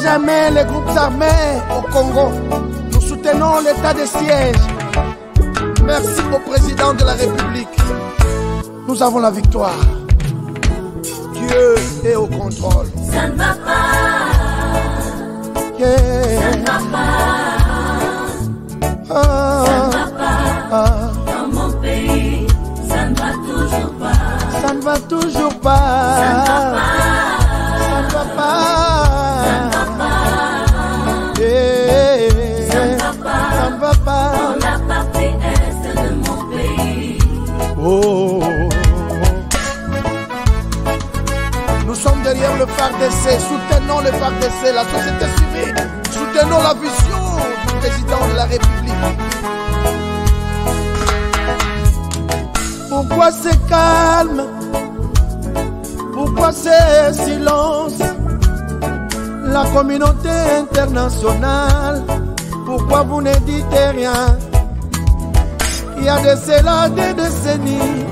jamais les groupes armés au Congo. Nous soutenons l'état de siège. Merci au président de la République. Nous avons la victoire. Dieu est au contrôle. Ça ne va pas. Yeah. Ça ne va pas. Ça ne va pas. Dans mon pays, ça ne va toujours pas. Ça ne va toujours pas. Ça ne va pas. Ça ne va pas. Ça ne va pas. Yeah. Ça ne va pas. Ça ne va pas. Dans la partie est de mon pays. Oh. Nous sommes derrière le FARDC, soutenons le FARDC, la société civile, soutenons la vision du président de la République. Pourquoi c'est calme? Pourquoi c'est silence? La communauté internationale, pourquoi vous ne dites rien? Il y a de cela des décennies.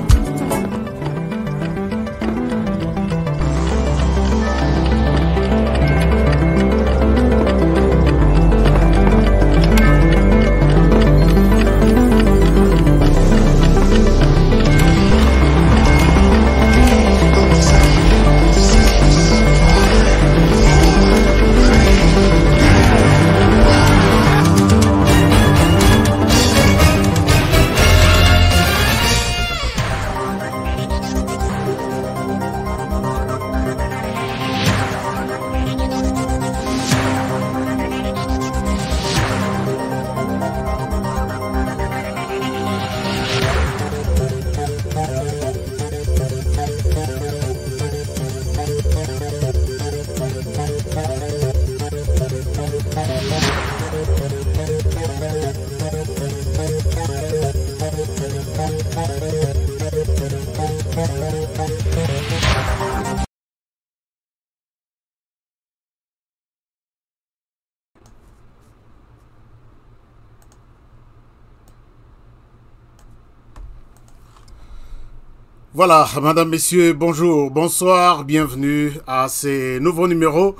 Voilà, madame, messieurs, bonjour, bonsoir, bienvenue à ce nouveau numéro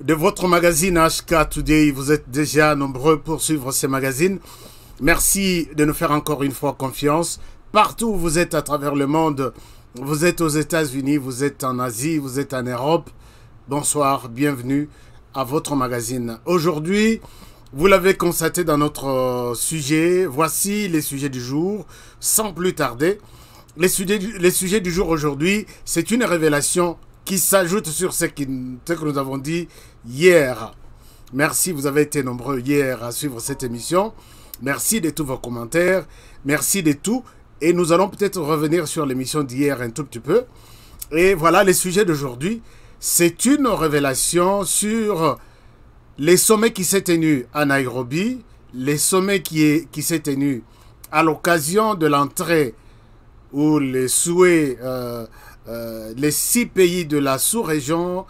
de votre magazine HK Today. Vous êtes déjà nombreux pour suivre ces magazines. Merci de nous faire encore une fois confiance. Partout où vous êtes à travers le monde, vous êtes aux États-Unis, vous êtes en Asie, vous êtes en Europe. Bonsoir, bienvenue à votre magazine. Aujourd'hui, vous l'avez constaté dans notre sujet, voici les sujets du jour, sans plus tarder. Les sujets du jour aujourd'hui, c'est une révélation qui s'ajoute sur ce que nous avons dit hier. Merci, vous avez été nombreux hier à suivre cette émission. Merci de tous vos commentaires. Merci de tout. Et nous allons peut-être revenir sur l'émission d'hier un tout petit peu. Et voilà, les sujets d'aujourd'hui, c'est une révélation sur les sommets qui s'est tenu à Nairobi, les sommets qui s'est tenu à l'occasion de l'entrée où les souhaits, les 6 pays de la sous-région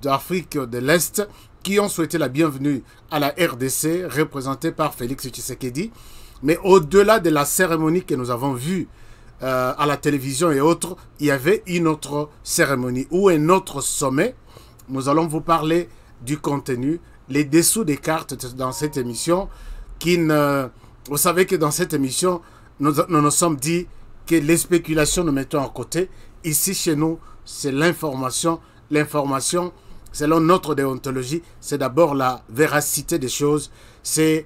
d'Afrique de l'Est qui ont souhaité la bienvenue à la RDC, représentée par Félix Tshisekedi. Mais au-delà de la cérémonie que nous avons vue à la télévision et autres, il y avait une autre cérémonie ou un autre sommet. Nous allons vous parler du contenu, les dessous des cartes dans cette émission. Vous savez que dans cette émission, nous nous sommes dit que les spéculations nous mettons à côté. Ici, chez nous, c'est l'information. L'information, selon notre déontologie, c'est d'abord la véracité des choses. Ce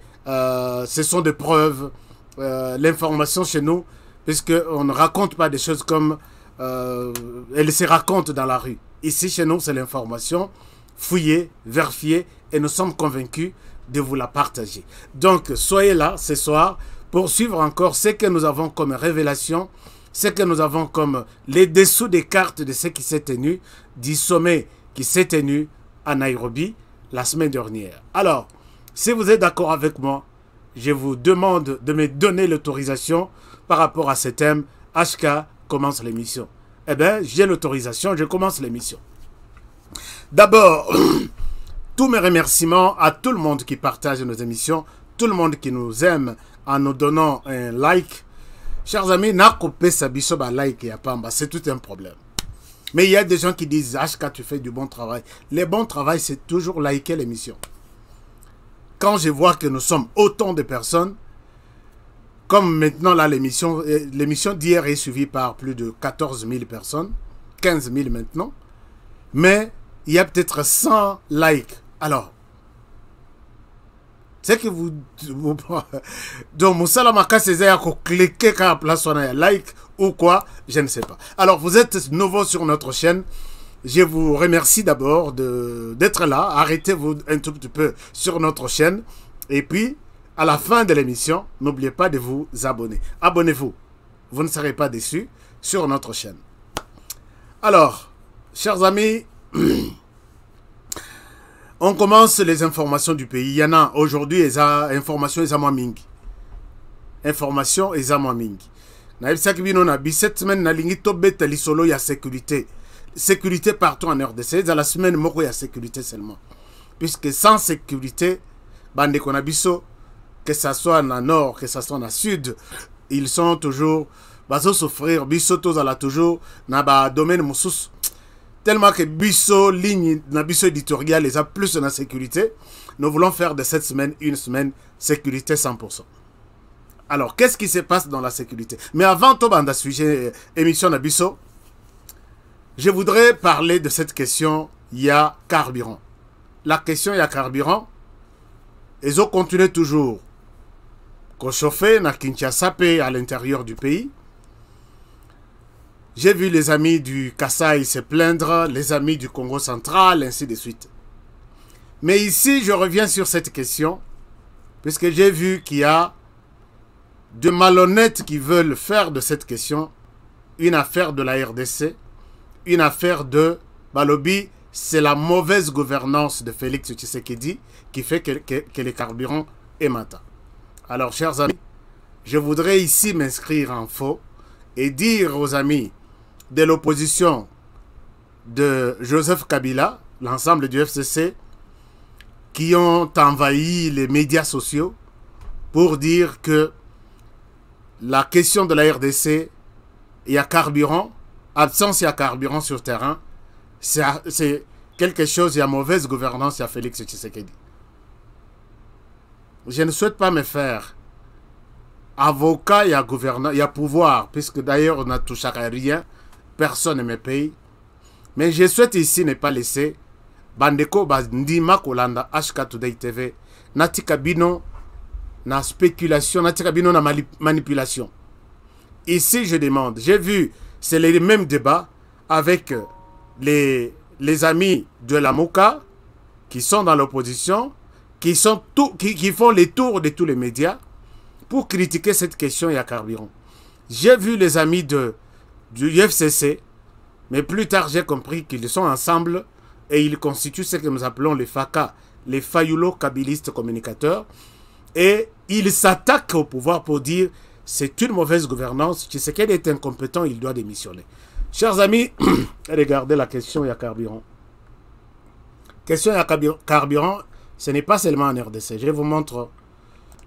sont des preuves. L'information chez nous, puisqu'on ne raconte pas des choses comme elles se racontent dans la rue. Ici, chez nous, c'est l'information fouillée, vérifiée, et nous sommes convaincus de vous la partager. Donc, soyez là ce soir pour suivre encore ce que nous avons comme révélation, ce que nous avons comme les dessous des cartes de ce qui s'est tenu, du sommet qui s'est tenu à Nairobi la semaine dernière. Alors, si vous êtes d'accord avec moi, je vous demande de me donner l'autorisation par rapport à ce thème. HK commence l'émission. Eh bien, j'ai l'autorisation, je commence l'émission. D'abord, tous mes remerciements à tout le monde qui partage nos émissions, tout le monde qui nous aime en nous donnant un like. Chers amis, like, c'est tout un problème. Mais il y a des gens qui disent, HK, tu fais du bon travail. Le bon travail, c'est toujours liker l'émission. Quand je vois que nous sommes autant de personnes, comme maintenant là, l'émission d'hier est suivie par plus de 14 000 personnes, 15 000 maintenant, mais il y a peut-être 100 likes. Alors, c'est que vous donc Moussala Makassézé a cliqué quand la place on a like ou quoi, je ne sais pas. Alors, vous êtes nouveau sur notre chaîne. Je vous remercie d'abord d'être là. Arrêtez-vous un tout petit peu sur notre chaîne. Et puis, à la fin de l'émission, n'oubliez pas de vous abonner. Abonnez-vous. Vous ne serez pas déçus sur notre chaîne. Alors, chers amis, on commence les informations du pays. Il y en a aujourd'hui, les informations sont moins mingi. Information est moins mingi. Cette semaine, na lingi tobeta lisolo ya sécurité. Sécurité partout en RDC. Dans la semaine, il y a sécurité seulement. Puisque sans sécurité, bande konabiso, que ce soit dans le nord, que ce soit dans le sud, ils sont toujours, baso souffrir, biso tozala toujours, na ba domaine moussous. Tellement que biso ligne, na biso éditorial, les a plus dans la sécurité. Nous voulons faire de cette semaine une semaine sécurité 100%. Alors, qu'est-ce qui se passe dans la sécurité? Mais avant tout, banda sujet émission na biso, je voudrais parler de cette question, il y a carburant. La question, il y a carburant. Ils ont continué toujours qu'on chauffait na Kinshasa à l'intérieur du pays. J'ai vu les amis du Kasaï se plaindre, les amis du Congo central, ainsi de suite. Mais ici, je reviens sur cette question, puisque j'ai vu qu'il y a de malhonnêtes qui veulent faire de cette question une affaire de la RDC, une affaire de Balobi. C'est la mauvaise gouvernance de Félix Tshisekedi qui fait que les carburants ématent. Alors, chers amis, je voudrais ici m'inscrire en faux et dire aux amis de l'opposition de Joseph Kabila, l'ensemble du FCC, qui ont envahi les médias sociaux pour dire que la question de la RDC, il y a carburant, absence il y a carburant sur terrain, c'est quelque chose, il y a mauvaise gouvernance, il y a Félix Tshisekedi. Je ne souhaite pas me faire avocat, il y a gouverneur, il y a pouvoir, puisque d'ailleurs on n'a touché à rien, personne ne me paye. Mais je souhaite ici ne pas laisser Bandeko Ndima Kolanda HK Today TV, Natika Bino, na spéculation, Natika Bino na manipulation. Ici je demande, j'ai vu, c'est les mêmes débats avec les amis de la Moka qui sont dans l'opposition, qui font les tours de tous les médias pour critiquer cette question et à carburant. J'ai vu les amis du FCC, mais plus tard j'ai compris qu'ils sont ensemble et ils constituent ce que nous appelons les FACA, les Fayoulo-Kabilistes communicateurs, et ils s'attaquent au pouvoir pour dire c'est une mauvaise gouvernance, Tshisekedi est incompétent, il doit démissionner. Chers amis, regardez la question, il y a carburant. Question, il y a carburant, ce n'est pas seulement en RDC. Je vous montre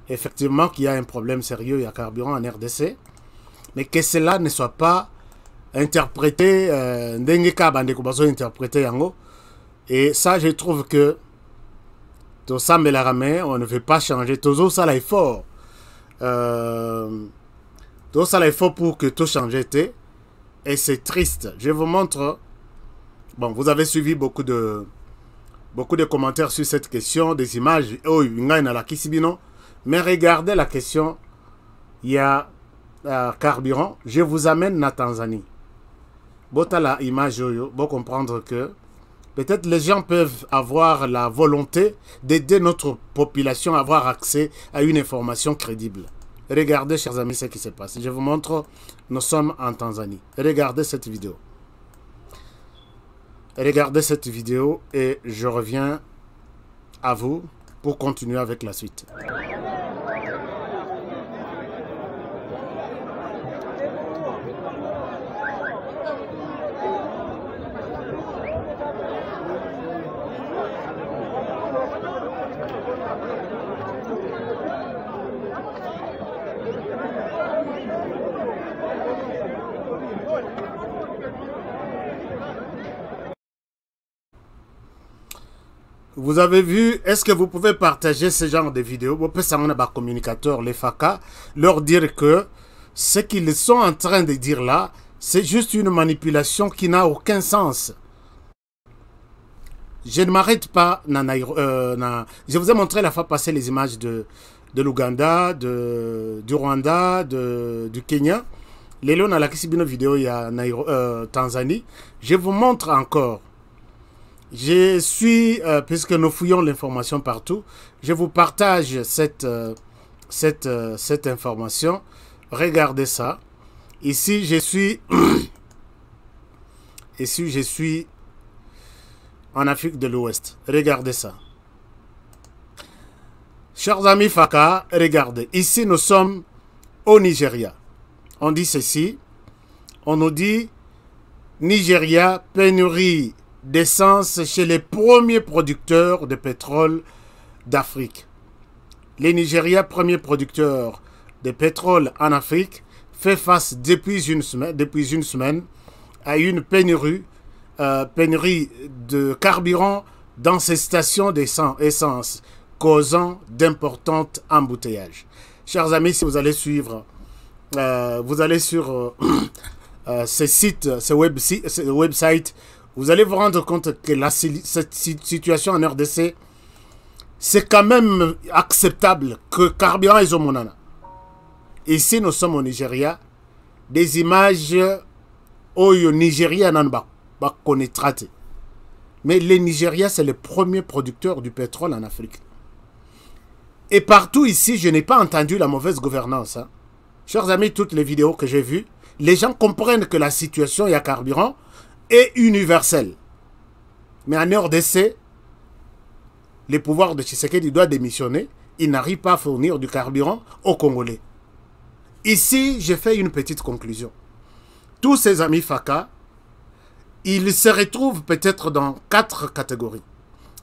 effectivement qu'il y a un problème sérieux, il y a carburant en RDC. Mais que cela ne soit pas interprété, et ça, je trouve que tout ça, on ne veut pas changer. Tout ça, là, est fort. Tout ça, là, est fort pour que tout change. Et c'est triste. Je vous montre. Bon, vous avez suivi beaucoup de commentaires sur cette question, des images. Oh, mais regardez la question. Il y a carburant. Je vous amène en Tanzanie. Bota la image, vous comprendre que peut-être les gens peuvent avoir la volonté d'aider notre population à avoir accès à une information crédible. Regardez, chers amis, ce qui se passe. Je vous montre, nous sommes en Tanzanie. Regardez cette vidéo. Regardez cette vidéo et je reviens à vous pour continuer avec la suite. Vous avez vu, est-ce que vous pouvez partager ce genre de vidéos? Vous pouvez s'en aller communicateurs, les FACA, leur dire que ce qu'ils sont en train de dire là, c'est juste une manipulation qui n'a aucun sens. Je ne m'arrête pas. Je vous ai montré la fois passée les images de l'Ouganda, du Rwanda, du Kenya. Les lois dans la vidéo, il y a Tanzanie. Je vous montre encore. Je suis, puisque nous fouillons l'information partout, je vous partage cette information. Regardez ça. Ici, je suis en Afrique de l'Ouest. Regardez ça. Chers amis FACA, regardez. Ici, nous sommes au Nigeria. On dit ceci. On nous dit Nigeria, pénurie d'essence chez les premiers producteurs de pétrole d'Afrique. Le Nigeria, premier producteur de pétrole en Afrique, fait face depuis une semaine à une pénurie de carburant dans ses stations d'essence, causant d'importants embouteillages. Chers amis, si vous allez suivre, vous allez sur ces sites, ces websites, vous allez vous rendre compte que cette situation en RDC, c'est quand même acceptable que carburant est au monana. Ici, nous sommes au Nigeria. Des images au Nigeria n'en pas connaître. Mais le Nigeria, c'est le premier producteur du pétrole en Afrique. Et partout ici, je n'ai pas entendu la mauvaise gouvernance. Hein. Chers amis, toutes les vidéos que j'ai vues, les gens comprennent que la situation, il y a carburant, est universelle. Mais en RDC, les pouvoirs de Tshisekedi doivent démissionner. Il n'arrive pas à fournir du carburant aux Congolais. Ici, j'ai fait une petite conclusion. Tous ces amis FACA, ils se retrouvent peut-être dans 4 catégories.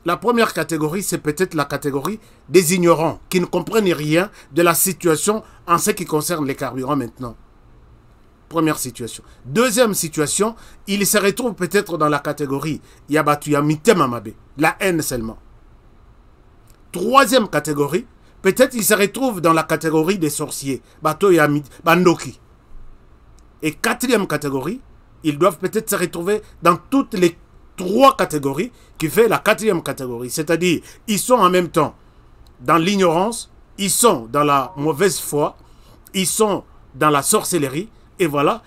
La première catégorie, c'est peut-être la catégorie des ignorants qui ne comprennent rien de la situation en ce qui concerne les carburants maintenant. Première situation. Deuxième situation, ils se retrouvent peut-être dans la catégorie Yabatu Yamite Mamabe, la haine seulement. Troisième catégorie, peut-être ils se retrouvent dans la catégorie des sorciers, Bato Yamite Bandoki. Et quatrième catégorie, ils doivent peut-être se retrouver dans toutes les 3 catégories qui fait la 4e catégorie. C'est-à-dire, ils sont en même temps dans l'ignorance, ils sont dans la mauvaise foi, ils sont dans la sorcellerie, et voilà,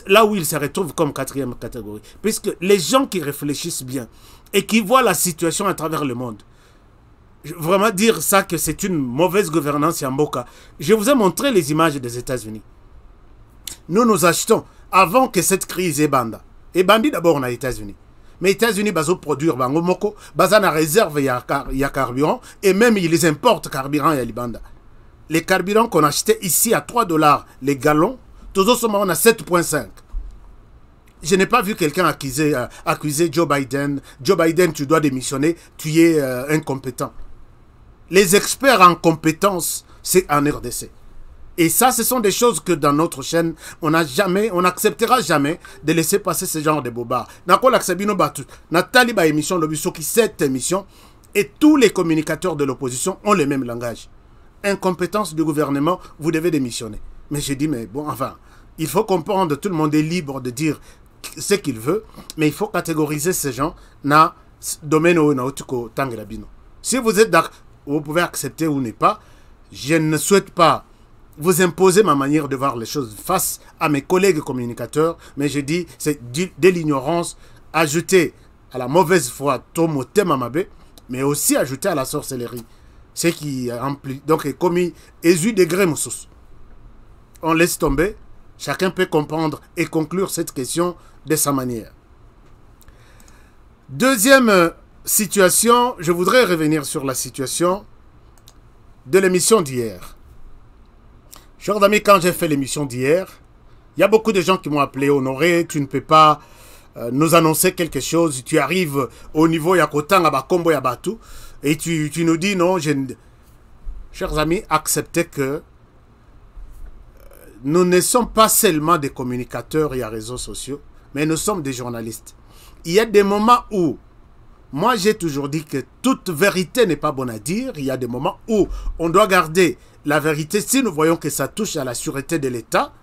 là où ils se retrouvent comme 4e catégorie. Puisque les gens qui réfléchissent bien et qui voient la situation à travers le monde, vraiment dire ça que c'est une mauvaise gouvernance Yamboka. Je vous ai montré les images des États-Unis. Nous achetons avant que cette crise ébanda. Ébandi d'abord aux États-Unis. Mais les États-Unis bazo produire bango moko, baza na réserve ya carburant et même ils importent carburant ya libanda. Les carburants qu'on achetait ici à 3 $, les gallons, tous autres on a 7,5. Je n'ai pas vu quelqu'un accuser Joe Biden. Joe Biden, tu dois démissionner, tu es incompétent. Les experts en compétence, c'est en RDC. Et ça, ce sont des choses que dans notre chaîne, on n'acceptera jamais de laisser passer ce genre de bobards. Nathalie ba émission, l'obisson qui cette émission, et tous les communicateurs de l'opposition ont le même langage. Incompétence du gouvernement, vous devez démissionner. Mais j'ai dit, mais bon, enfin, il faut comprendre, tout le monde est libre de dire ce qu'il veut, mais il faut catégoriser ces gens dans le domaine où on. Si vous êtes d'accord, vous pouvez accepter ou ne pas. Je ne souhaite pas vous imposer ma manière de voir les choses face à mes collègues communicateurs, mais je dis, c'est de l'ignorance, ajouter à la mauvaise foi, Tomo Temamabe, mais aussi ajouter à la sorcellerie. Ce qui remplit, donc est commis, Ésu degré Moussous. On laisse tomber, chacun peut comprendre et conclure cette question de sa manière. Deuxième situation, je voudrais revenir sur la situation de l'émission d'hier. Chers amis, quand j'ai fait l'émission d'hier, il y a beaucoup de gens qui m'ont appelé, Honoré, tu ne peux pas nous annoncer quelque chose, tu arrives au niveau Yakotan, Abakombo, Yabatu, et tu nous dis non, chers amis, acceptez que nous ne sommes pas seulement des communicateurs et à réseaux sociaux, mais nous sommes des journalistes. Il y a des moments où Moi, j'ai toujours dit que toute vérité n'est pas bonne à dire. Il y a des moments où on doit garder la vérité si nous voyons que ça touche à la sûreté de l'État.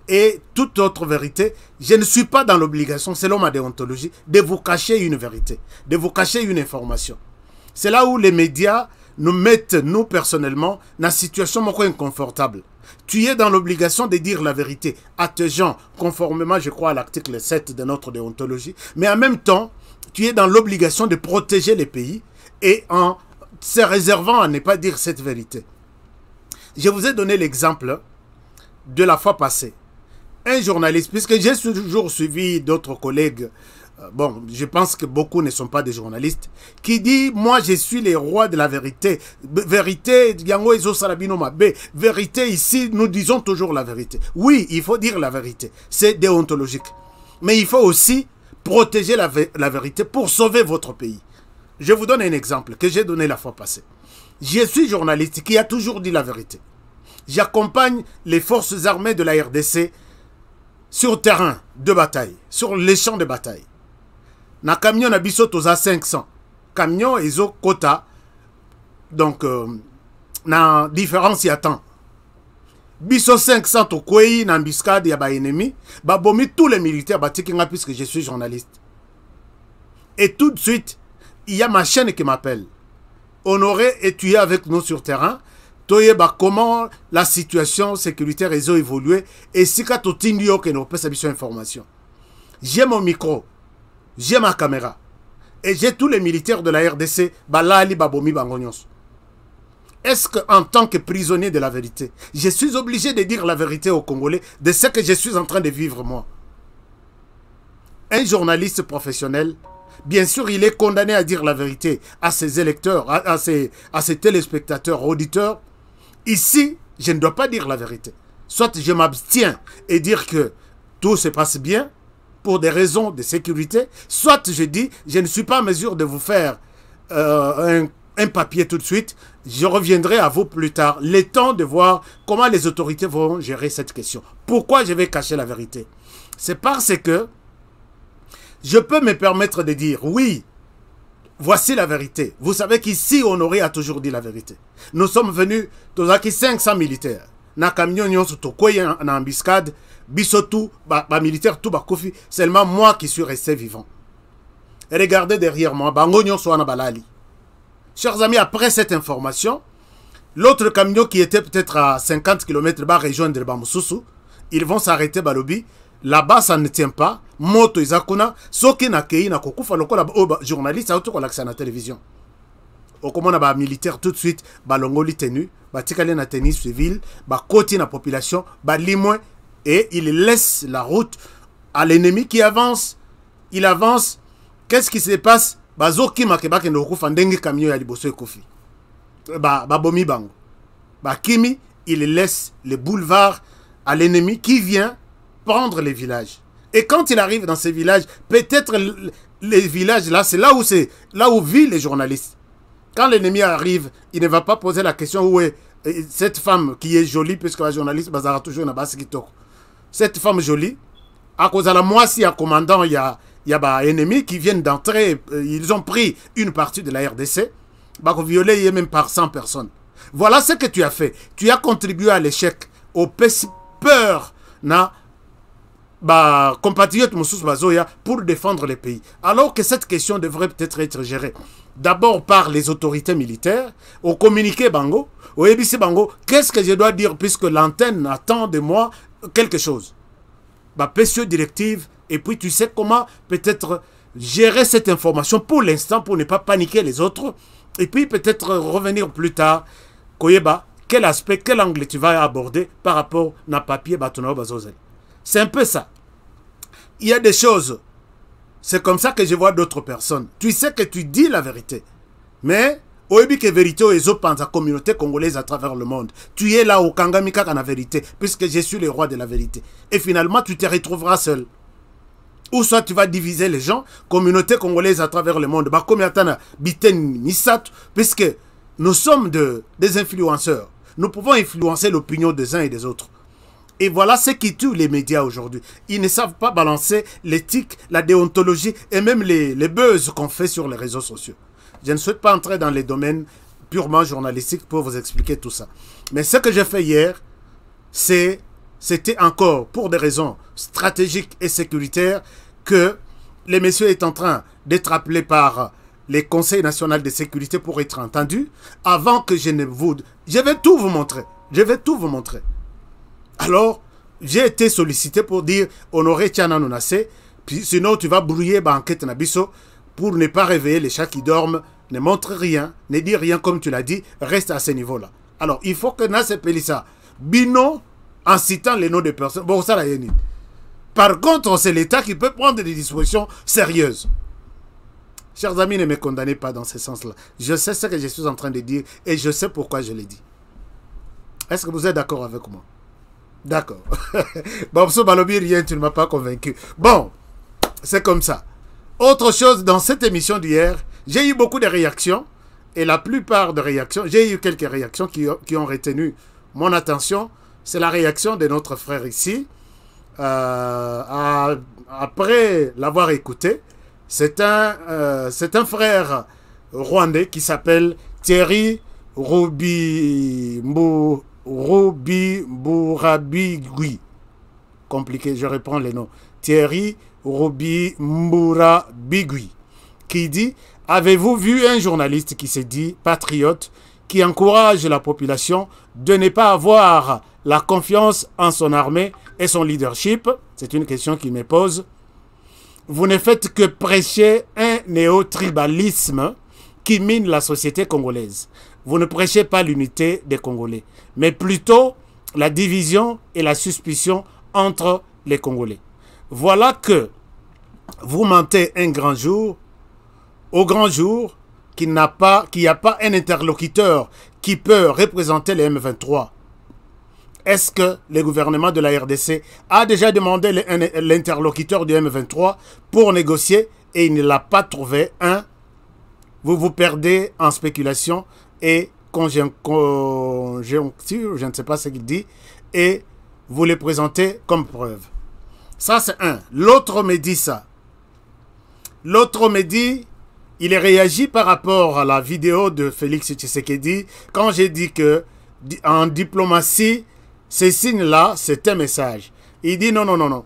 Et toute autre vérité, je ne suis pas dans l'obligation, selon ma déontologie, de vous cacher une vérité, de vous cacher une information. C'est là où les médias nous mettent, nous personnellement, dans une situation inconfortable. Tu es dans l'obligation de dire la vérité à tes gens, conformément, je crois, à l'article 7 de notre déontologie. Mais en même temps, tu es dans l'obligation de protéger les pays et en se réservant à ne pas dire cette vérité. Je vous ai donné l'exemple de la fois passée. Un journaliste, puisque j'ai toujours suivi d'autres collègues, bon, je pense que beaucoup ne sont pas des journalistes, qui dit, moi je suis le roi de la vérité. Vérité, vérité, ici, nous disons toujours la vérité. Oui, il faut dire la vérité, c'est déontologique. Mais il faut aussi protéger la vérité pour sauver votre pays. Je vous donne un exemple que j'ai donné la fois passée. Je suis journaliste qui a toujours dit la vérité. J'accompagne les forces armées de la RDC sur terrain de bataille, sur les champs de bataille. Na camion na biso toza 500. Camion ezo quota. Donc, na différence y attend. Biso 500 to kwei na embuscade ya ba ennemi. Ba bomi tous les militaires batikinga puisque je suis journaliste. Et tout de suite, il y a ma chaîne qui m'appelle. Honoré, et tu es avec nous sur terrain. Toyeba comment la situation sécuritaire a évolué. Et si ka to tindio que nous peut s'habituer information. J'ai mon micro. J'ai ma caméra. Et j'ai tous les militaires de la RDC. Balali babomi bangonyos. Est-ce qu'en tant que prisonnier de la vérité, je suis obligé de dire la vérité aux Congolais de ce que je suis en train de vivre moi? Un journaliste professionnel, bien sûr, il est condamné à dire la vérité à ses électeurs, à ses téléspectateurs, auditeurs. Ici, je ne dois pas dire la vérité. Soit je m'abstiens et dire que tout se passe bien pour des raisons de sécurité, soit je dis, je ne suis pas en mesure de vous faire un papier tout de suite, je reviendrai à vous plus tard, le temps de voir comment les autorités vont gérer cette question. Pourquoi je vais cacher la vérité? C'est parce que je peux me permettre de dire, oui, voici la vérité. Vous savez qu'ici, Honoré a toujours dit la vérité. Nous sommes venus, tous 500 militaires. Na camion nyonso to koye na embuscade, bisotou, ba militaire tout ba kofi, seulement moi qui suis resté vivant. Et regardez derrière moi, bango nyonso na balali. Chers amis, après cette information, l'autre camion qui était peut-être à 50 km va rejoindre Bamoussoussou. Ils vont s'arrêter Balobi. Là-bas, ça ne tient pas. Moto Izakuna, Soki na Kei na Kokufa, le journaliste, ça a tout l'accès à la télévision. Au commande ba militaire tout de suite, balongoli tenu, ba tikale na tennis civil, ba koti na population, ba limouin, et il laisse la route à l'ennemi qui avance. Il avance. Qu'est-ce qui se passe? Bazoki makebake no kufa ndenge camion ya liboso ekofi. Ba bomi bango. Ba kimi, il laisse le boulevard à l'ennemi qui vient prendre les villages. Et quand il arrive dans ces villages, peut-être les villages là, c'est là où vivent les journalistes. Quand l'ennemi arrive, il ne va pas poser la question où est cette femme qui est jolie, puisque la journaliste bazara toujours na basi kitoko. Cette femme jolie, à cause de la moitié à commandant, il y a des ennemis qui viennent d'entrer, ils ont pris une partie de la RDC, bah violé même par 100 personnes. Voilà ce que tu as fait. Tu as contribué à l'échec, au peur na bah compatriotes Moussous Bazoya pour défendre le pays. Alors que cette question devrait peut-être être gérée d'abord par les autorités militaires, au communiqué Bango, au EBC Bango, qu'est-ce que je dois dire puisque l'antenne attend de moi quelque chose. Bah précieux directive, et puis tu sais comment peut-être gérer cette information pour l'instant pour ne pas paniquer les autres, et puis peut-être revenir plus tard, Koyeba, quel aspect, quel angle tu vas aborder par rapport à papier Batono Bazozel. C'est un peu ça. Il y a des choses. C'est comme ça que je vois d'autres personnes. Tu sais que tu dis la vérité. Mais, oebi que vérité oezo pense à la communauté congolaise à travers le monde. Tu es là au Kangamika dans la vérité, puisque je suis le roi de la vérité. Et finalement, tu te retrouveras seul. Ou soit tu vas diviser les gens, communauté congolaise à travers le monde. Bah, comme Yatana, Biten, Nisat, puisque nous sommes des influenceurs. Nous pouvons influencer l'opinion des uns et des autres. Et voilà ce qui tue les médias aujourd'hui. Ils ne savent pas balancer l'éthique, la déontologie et même les buzz qu'on fait sur les réseaux sociaux. Je ne souhaite pas entrer dans les domaines purement journalistiques pour vous expliquer tout ça. Mais ce que j'ai fait hier, c'était encore pour des raisons stratégiques et sécuritaires que les messieurs est en train d'être appelés par les conseils nationaux de sécurité pour être entendus avant que je ne vous... Je vais tout vous montrer. Je vais tout vous montrer. Alors, j'ai été sollicité pour dire Honoré Tiana Nonase, puis sinon tu vas brouiller Banquette Nabiso pour ne pas réveiller les chats qui dorment, ne montre rien, ne dit rien comme tu l'as dit, reste à ce niveau-là. Alors, il faut que Nasse Pelissa, Bino, en citant les noms des personnes, bon, ça l'a yéni. Par contre, c'est l'État qui peut prendre des dispositions sérieuses. Chers amis, ne me condamnez pas dans ce sens-là. Je sais ce que je suis en train de dire et je sais pourquoi je l'ai dit. Est-ce que vous êtes d'accord avec moi? D'accord. Bobso Balobi, rien, tu ne m'as pas convaincu. Bon, c'est comme ça. Autre chose, dans cette émission d'hier, j'ai eu beaucoup de réactions. Et la plupart des réactions, j'ai eu quelques réactions qui ont retenu mon attention. C'est la réaction de notre frère ici. Après l'avoir écouté, c'est un frère rwandais qui s'appelle Thierry Robi-Mburabigui. Compliqué, je reprends les noms. Thierry Robi-Mburabigui. Qui dit: avez-vous vu un journaliste qui se dit patriote, qui encourage la population de ne pas avoir la confiance en son armée et son leadership? C'est une question qu'il me pose. Vous ne faites que prêcher un néo-tribalisme qui mine la société congolaise. Vous ne prêchez pas l'unité des Congolais, mais plutôt la division et la suspicion entre les Congolais. Voilà que vous mentez un grand jour, au grand jour, qu'il n'y a pas un interlocuteur qui peut représenter les M23. Est-ce que le gouvernement de la RDC a déjà demandé l'interlocuteur du M23 pour négocier et il ne l'a pas trouvé? Vous vous perdez en spéculation et conjoncture, je ne sais pas ce qu'il dit, et vous les présentez comme preuve. Ça, c'est un. L'autre me dit ça. L'autre me dit, il est réagi par rapport à la vidéo de Félix Tshisekedi, quand j'ai dit que en diplomatie, ces signes-là, c'est un message. Il dit non, non, non, non.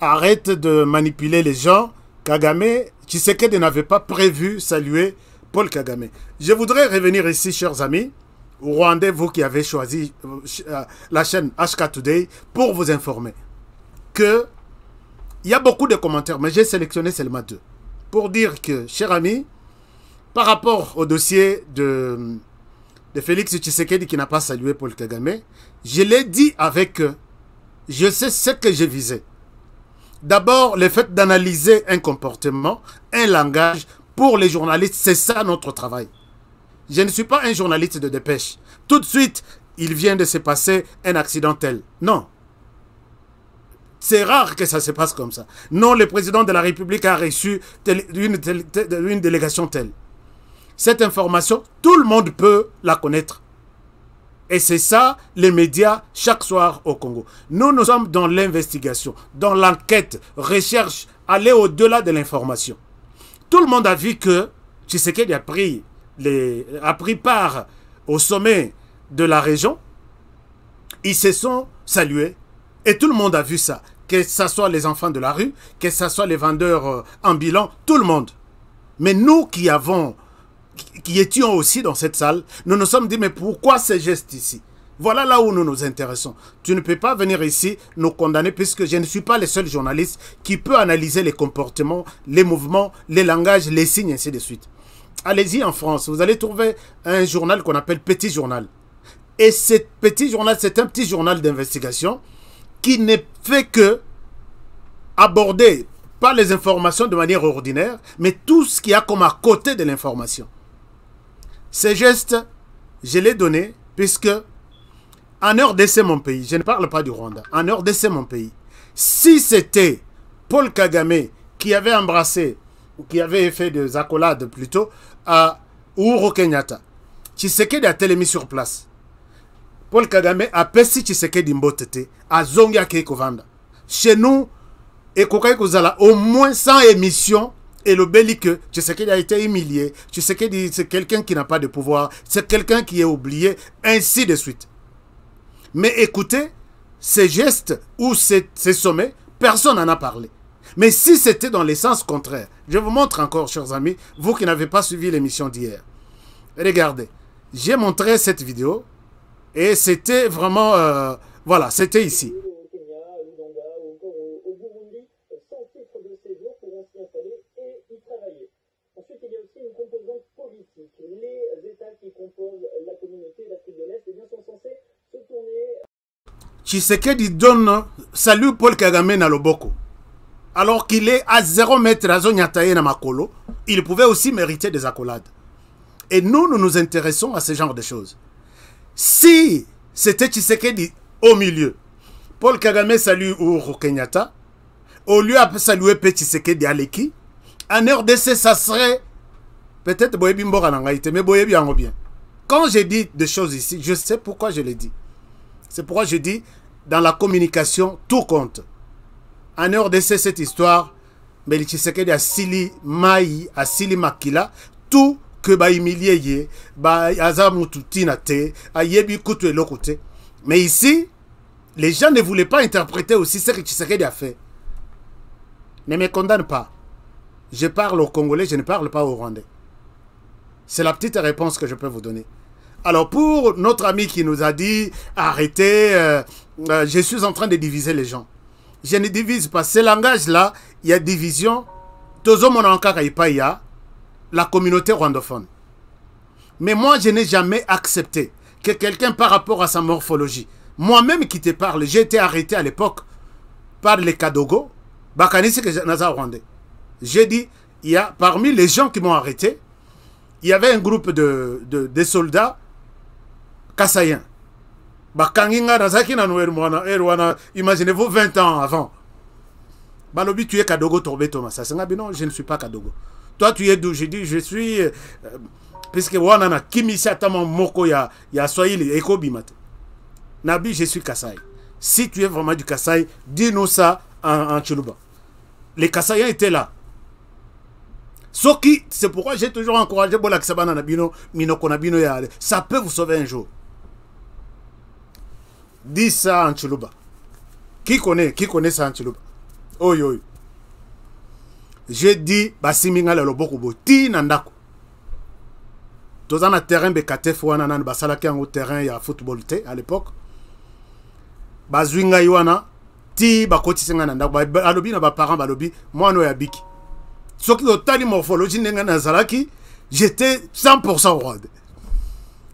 Arrête de manipuler les gens. Kagame, Tshisekedi n'avait pas prévu saluer Paul Kagame. Je voudrais revenir ici, chers amis, Rwandais, vous qui avez choisi la chaîne HK Today, pour vous informer que il y a beaucoup de commentaires, mais j'ai sélectionné seulement 2. Pour dire que, chers amis, par rapport au dossier de Félix Tshisekedi qui n'a pas salué Paul Kagame, je l'ai dit avec eux. Je sais ce que je visais. D'abord, le fait d'analyser un comportement, un langage, pour les journalistes, c'est ça notre travail. Je ne suis pas un journaliste de dépêche. Tout de suite, il vient de se passer un accident tel. Non. C'est rare que ça se passe comme ça. Non, le président de la République a reçu une délégation telle. Cette information, tout le monde peut la connaître. Et c'est ça, les médias, chaque soir au Congo. Nous sommes dans l'investigation, dans l'enquête, recherche, aller au-delà de l'information. Tout le monde a vu que Tshisekedi a pris part au sommet de la région. Ils se sont salués. Et tout le monde a vu ça. Que ce soit les enfants de la rue, que ce soit les vendeurs ambulants, tout le monde. Mais nous qui étions aussi dans cette salle, nous nous sommes dit, mais pourquoi ces gestes ici? Voilà là où nous nous intéressons. Tu ne peux pas venir ici nous condamner puisque je ne suis pas le seul journaliste qui peut analyser les comportements, les mouvements, les langages, les signes, ainsi de suite. Allez-y en France, vous allez trouver un journal qu'on appelle Petit Journal. Et ce Petit Journal, c'est un petit journal d'investigation qui ne fait que aborder pas les informations de manière ordinaire, mais tout ce qu'il y a comme à côté de l'information. Ces gestes, je les donné puisque en RDC, mon pays, je ne parle pas du Rwanda, en RDC, mon pays, si c'était Paul Kagame qui avait embrassé, ou qui avait fait des accolades plutôt, à Uhuru Kenyatta, Tshisekedi a télémis sur place. Paul Kagame a pesi Tshisekedi mbotete, a zongi ake kovanda. Chez nous, et kozala au moins 100 émissions, et le belli que Tshisekedi a été humilié, Tshisekedi c'est quelqu'un qui n'a pas de pouvoir, c'est quelqu'un qui est oublié, ainsi de suite. Mais écoutez, ces gestes ou ces sommets, personne n'en a parlé. Mais si c'était dans les sens contraires, je vous montre encore, chers amis, vous qui n'avez pas suivi l'émission d'hier. Regardez, j'ai montré cette vidéo et c'était vraiment, voilà, c'était ici. Tshisekedi donne salut Paul Kagame na loboko. Alors qu'il est à 0 mètre à Zonyataye na makolo, il pouvait aussi mériter des accolades. Et nous, nous nous intéressons à ce genre de choses. Si c'était Tshisekedi au milieu, Paul Kagame salue Uhuru Kenyatta, au lieu de saluer Tshisekedi Aleki, en RDC, ça serait peut-être Boyebi Mbora Nangaïte, mais Boyebi en bien. Quand j'ai dit des choses ici, je sais pourquoi je l'ai dit. C'est pourquoi je dis, dans la communication, tout compte. En RDC, cette histoire, mais Tshisekedi a Sili Maï, a Sili Makila, tout que ba humilié yé, ba azamututina te, a yebi kutu elokote. Mais ici, les gens ne voulaient pas interpréter aussi ce que Tshisekedi a fait. Ne me condamne pas. Je parle aux Congolais, je ne parle pas aux Rwandais. C'est la petite réponse que je peux vous donner. Alors pour notre ami qui nous a dit arrêtez, je suis en train de diviser les gens. Je ne divise pas. Ce langage-là, il y a division. Tozo monanka kaipaya, la communauté rwandophone. Mais moi, je n'ai jamais accepté que quelqu'un par rapport à sa morphologie, moi-même qui te parle, j'ai été arrêté à l'époque par les Kadogo, Bakanisi que Naza Rwandais. J'ai dit, il y a parmi les gens qui m'ont arrêté, il y avait un groupe de soldats Kassaïens. Imaginez-vous 20 ans avant. Balobi, tu es Kadogo Torbé Thomas. Non, je ne suis pas Kadogo. Toi, tu es d'où? J'ai dit, je suis. Puisque Wanana, Kimisa Tamon Moko, ya Swahili, Eko Bimate. Nabi, je suis Kassai. Si tu es vraiment du Kassai, dis-nous ça en Tchoulouba. Les Kassaïens étaient là. C'est pourquoi j'ai toujours encouragé Bolak Sabana Nabino, Minoko Nabino Yale. Ça peut vous sauver un jour. Dis ça en Tchoulouba. Qui connaît ça en Tchoulouba? Oi, oi. J'ai dit, Basiminga Lalobokubo, Ti Nandako. Tozana terrain Bekatef Wana, Basalaki en terrain, il y a football à l'époque. Bazwinga Iwana, Ti Bakoti Senga Nandako, Alobi na parents Balobi, moi no Yabiki. Ce qui est tali morphologie Nazalaki, j'étais 100% rwandais.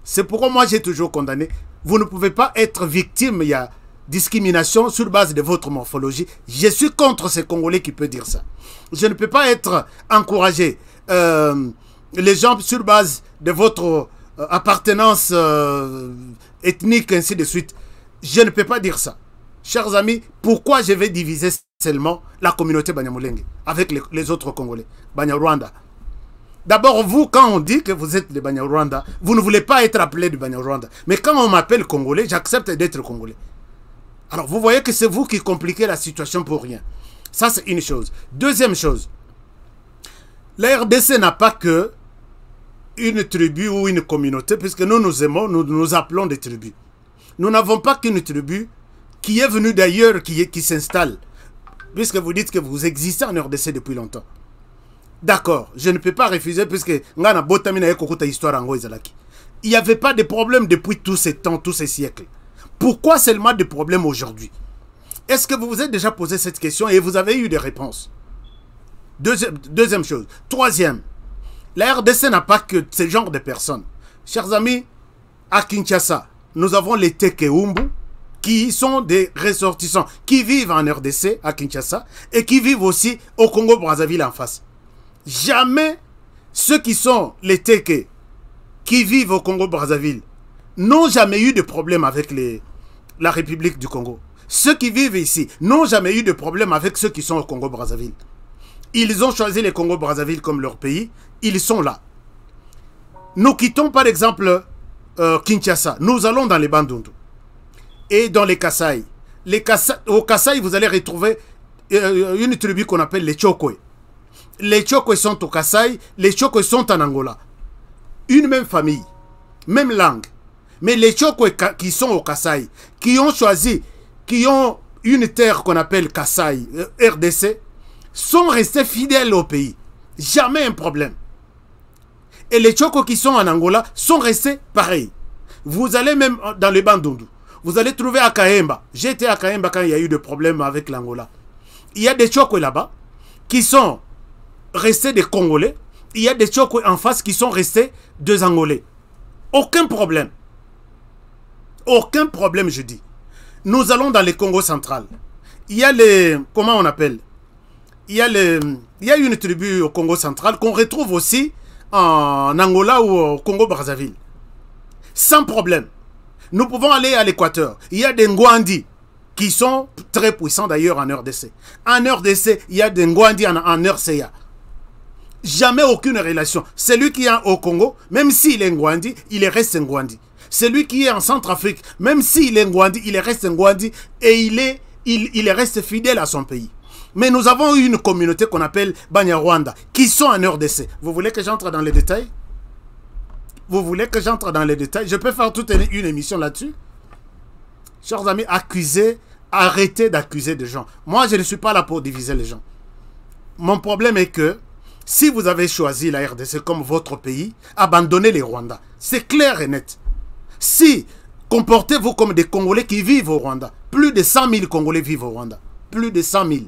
C'est pourquoi moi j'ai toujours condamné. Vous ne pouvez pas être victime, il y a discrimination sur base de votre morphologie. Je suis contre ces Congolais qui peuvent dire ça. Je ne peux pas être encouragé. Les gens sur base de votre appartenance ethnique, ainsi de suite. Je ne peux pas dire ça. Chers amis, pourquoi je vais diviser seulement la communauté Banyamulenge avec les autres Congolais, Banyarwanda? D'abord, vous, quand on dit que vous êtes des Banyarwanda, vous ne voulez pas être appelé du Banyarwanda. Mais quand on m'appelle Congolais, j'accepte d'être Congolais. Alors, vous voyez que c'est vous qui compliquez la situation pour rien. Ça, c'est une chose. Deuxième chose, la RDC n'a pas que une tribu ou une communauté, puisque nous nous aimons, nous appelons des tribus. Nous n'avons pas qu'une tribu qui est venue d'ailleurs, qui s'installe. Puisque vous dites que vous existez en RDC depuis longtemps. D'accord, je ne peux pas refuser puisque il n'y avait pas de problème depuis tous ces temps, tous ces siècles. Pourquoi seulement des problèmes aujourd'hui? Est-ce que vous vous êtes déjà posé cette question et vous avez eu des réponses? Deuxième chose. Troisième, la RDC n'a pas que ce genre de personnes. Chers amis, à Kinshasa, nous avons les Tekeumbu, qui sont des ressortissants, qui vivent en RDC, à Kinshasa, et qui vivent aussi au Congo-Brazzaville en face. Jamais ceux qui sont les Teke, qui vivent au Congo-Brazzaville, n'ont jamais eu de problème avec la République du Congo. Ceux qui vivent ici n'ont jamais eu de problème avec ceux qui sont au Congo-Brazzaville. Ils ont choisi le Congo-Brazzaville comme leur pays, ils sont là. Nous quittons par exemple Kinshasa, nous allons dans les Bandundu. et dans les Kasaï. Au Kasaï, vous allez retrouver une tribu qu'on appelle les Chokwe. Les Chokwe sont au Kasaï, les Chokwe sont en Angola. Une même famille, même langue. Mais les Chokwe qui sont au Kasaï, qui ont choisi, qui ont une terre qu'on appelle Kasaï, RDC, sont restés fidèles au pays. Jamais un problème. Et les Chokwe qui sont en Angola sont restés pareils. Vous allez même dans les Bandundu. Vous allez trouver à Kaemba. J'étais à Kaemba quand il y a eu des problèmes avec l'Angola. Il y a des Chokwe là-bas qui sont restés des Congolais. Il y a des Chokwe en face qui sont restés des Angolais. Aucun problème. Aucun problème, je dis. Nous allons dans le Congo central. Il y a les... Comment on appelle? Il y a une tribu au Congo central qu'on retrouve aussi en Angola ou au Congo-Brazzaville. Sans problème. Nous pouvons aller à l'Équateur. Il y a des Ngwandi qui sont très puissants d'ailleurs en RDC. En RDC, il y a des Ngwandi en RCA. Jamais aucune relation. Celui qui est au Congo, même s'il est Ngwandi, il reste Ngwandi. Celui qui est en Centrafrique, même s'il est Ngwandi, il reste Ngwandi et il reste fidèle à son pays. Mais nous avons une communauté qu'on appelle Banyarwanda, qui sont en RDC. Vous voulez que j'entre dans les détails? Vous voulez que j'entre dans les détails? Je peux faire toute une émission là-dessus. Chers amis, arrêtez d'accuser des gens. Moi, je ne suis pas là pour diviser les gens. Mon problème est que si vous avez choisi la RDC comme votre pays, abandonnez les Rwandais. C'est clair et net. Si, comportez-vous comme des Congolais qui vivent au Rwanda. Plus de 100 000 Congolais vivent au Rwanda. Plus de 100 000.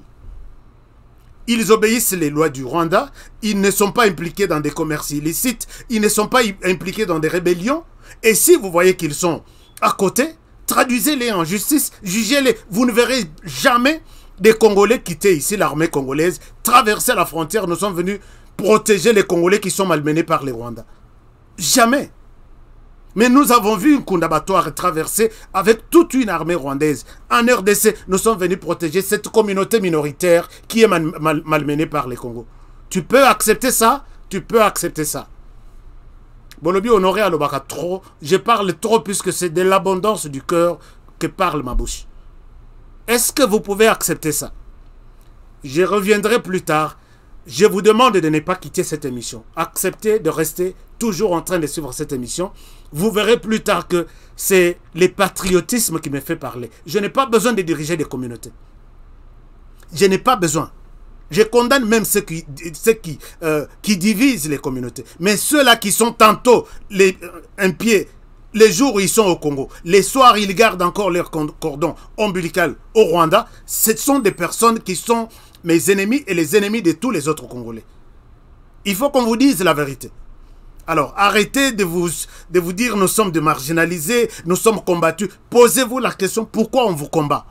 Ils obéissent les lois du Rwanda. Ils ne sont pas impliqués dans des commerces illicites. Ils ne sont pas impliqués dans des rébellions. Et si vous voyez qu'ils sont à côté, traduisez-les en justice, jugez-les. Vous ne verrez jamais des Congolais quitter ici l'armée congolaise, traverser la frontière. Nous sommes venus protéger les Congolais qui sont malmenés par les Rwandais. Jamais. Mais nous avons vu une Kundabatoire traverser avec toute une armée rwandaise. En RDC, nous sommes venus protéger cette communauté minoritaire qui est malmenée par les Congos. Tu peux accepter ça? Tu peux accepter ça. Bolobi honoré à l'Obaka trop. Je parle trop puisque c'est de l'abondance du cœur que parle ma bouche. Est-ce que vous pouvez accepter ça? Je reviendrai plus tard. Je vous demande de ne pas quitter cette émission. Acceptez de rester toujours en train de suivre cette émission. Vous verrez plus tard que c'est le patriotisme qui me fait parler. Je n'ai pas besoin de diriger des communautés. Je n'ai pas besoin. Je condamne même ceux qui divisent les communautés. Mais ceux-là qui sont tantôt un pied, les jours où ils sont au Congo, les soirs ils gardent encore leur cordon ombilical au Rwanda, ce sont des personnes qui sont mes ennemis et les ennemis de tous les autres Congolais. Il faut qu'on vous dise la vérité. Alors, arrêtez de vous dire nous sommes des marginalisés, nous sommes combattus. Posez-vous la question, pourquoi on vous combat?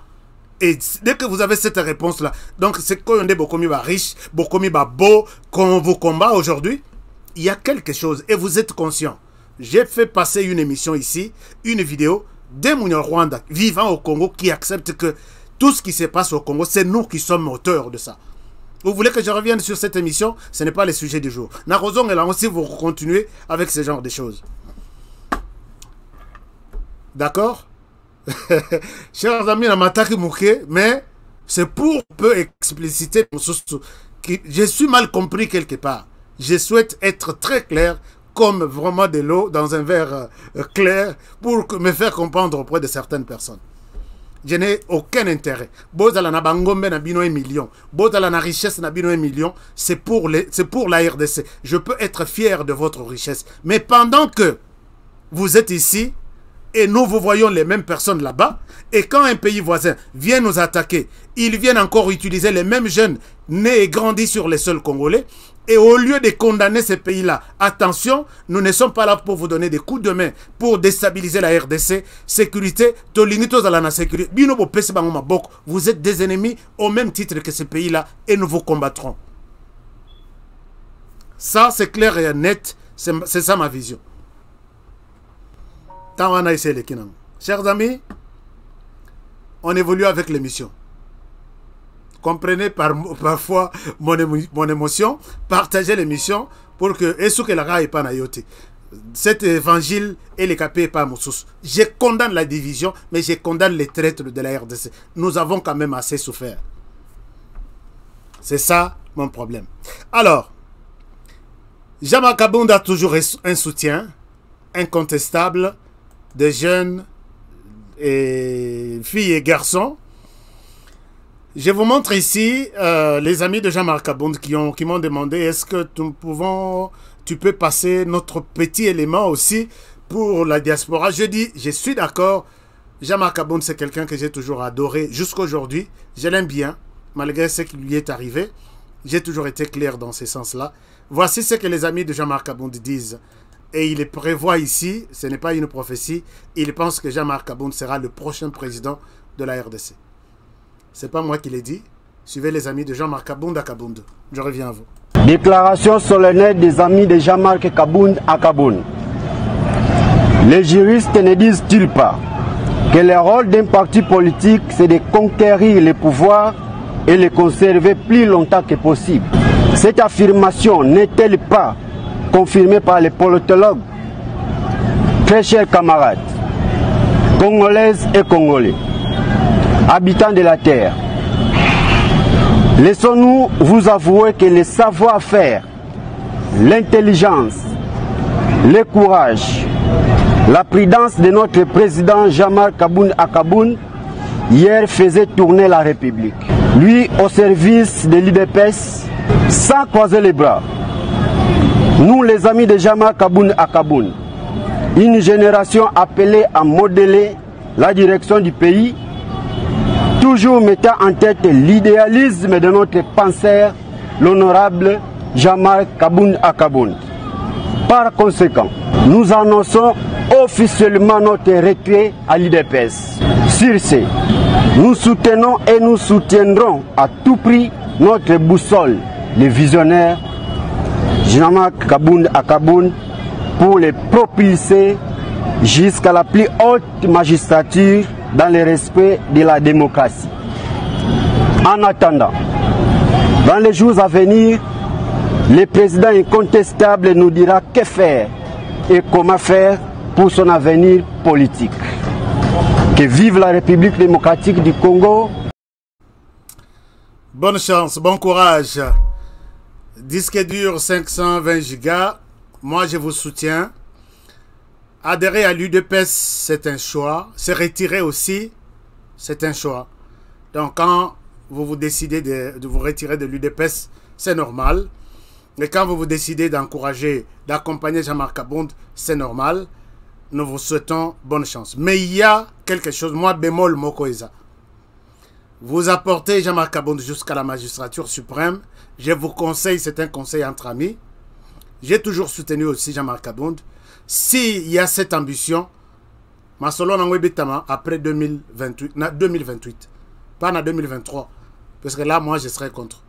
Et dès que vous avez cette réponse-là, donc c'est qu'on est beaucoup mieux riche, beaucoup mieux beau, qu'on vous combat aujourd'hui, il y a quelque chose et vous êtes conscient. J'ai fait passer une émission ici, une vidéo d'un Rwanda vivant au Congo qui accepte que tout ce qui se passe au Congo, c'est nous qui sommes auteurs de ça. Vous voulez que je revienne sur cette émission? Ce n'est pas le sujet du jour. Narozong est là aussi, vous continuez avec ce genre de choses. D'accord? Chers amis, mais c'est pour peu expliciter. Je suis mal compris quelque part. Je souhaite être très clair, comme vraiment de l'eau dans un verre clair, pour me faire comprendre auprès de certaines personnes. Je n'ai aucun intérêt. Bozala na bangombe na bino 1 million. Bozala na richesse na bino 1 million. C'est pour la RDC. Je peux être fier de votre richesse. Mais pendant que vous êtes ici, et nous vous voyons les mêmes personnes là-bas, et quand un pays voisin vient nous attaquer, ils viennent encore utiliser les mêmes jeunes nés et grandis sur les sols congolais, et au lieu de condamner ces pays-là, attention, nous ne sommes pas là pour vous donner des coups de main pour déstabiliser la RDC. Sécurité, vous êtes des ennemis au même titre que ces pays-là et nous vous combattrons. Ça, c'est clair et net, c'est ça ma vision. Chers amis, on évolue avec l'émission. Comprenez parfois mon émotion. Partagez l'émission pour que la raille pas nayote. cet évangile est le capé par Moussous. Je condamne la division, mais je condamne les traîtres de la RDC. Nous avons quand même assez souffert. C'est ça mon problème. Alors, Jean-Marc Kabound a toujours un soutien incontestable des jeunes et filles et garçons. Je vous montre ici les amis de Jean-Marc Kabound qui m'ont demandé est-ce que tu peux passer notre petit élément aussi pour la diaspora. Je dis, je suis d'accord. Jean-Marc Kabound, c'est quelqu'un que j'ai toujours adoré jusqu'à aujourd'hui. Je l'aime bien, malgré ce qui lui est arrivé. J'ai toujours été clair dans ce sens-là. Voici ce que les amis de Jean-Marc Kabound disent. Et il les prévoit ici, ce n'est pas une prophétie, il pense que Jean-Marc Kabound sera le prochain président de la RDC. Ce n'est pas moi qui l'ai dit. Suivez les amis de Jean-Marc Kabound à Kabound. Je reviens à vous. Déclaration solennelle des amis de Jean-Marc Kabound à Kabound. Les juristes ne disent-ils pas que le rôle d'un parti politique, c'est de conquérir le pouvoir et le conserver plus longtemps que possible? Cette affirmation n'est-elle pas confirmée par les politologues? Très chers camarades, Congolaises et Congolais, habitants de la terre, laissons-nous vous avouer que le savoir-faire, l'intelligence, le courage, la prudence de notre président Jean-Marc Kabound à Kabound hier faisait tourner la République. Lui au service de l'UDPS, sans croiser les bras. Nous les amis de Jean-Marc Kabound à Kabound, une génération appelée à modeler la direction du pays, toujours mettant en tête l'idéalisme de notre penseur, l'honorable Jean-Marc Kabound à Kabound. Par conséquent, nous annonçons officiellement notre retrait à l'UDPS. Sur ce, nous soutenons et nous soutiendrons à tout prix notre boussole, le visionnaire Jean-Marc Kabound à Kabound, pour les propulser jusqu'à la plus haute magistrature dans le respect de la démocratie. En attendant, dans les jours à venir, le président incontestable nous dira que faire et comment faire pour son avenir politique. Que vive la République démocratique du Congo. Bonne chance, bon courage. Disque dur 520 gigas. Moi, je vous soutiens. Adhérer à l'UDPS, c'est un choix. Se retirer aussi, c'est un choix. Donc, quand vous décidez de vous retirer de l'UDPS, c'est normal. Et quand vous décidez d'encourager, d'accompagner Jean-Marc Kabound, c'est normal. Nous vous souhaitons bonne chance. Mais il y a quelque chose, moi, bémol Mokoeza. Vous apportez Jean-Marc Kabound jusqu'à la magistrature suprême. Je vous conseille, c'est un conseil entre amis. J'ai toujours soutenu aussi Jean-Marc Kabound. S'il y a cette ambition, après 2028, pas en 2023, parce que là, moi, je serai contre.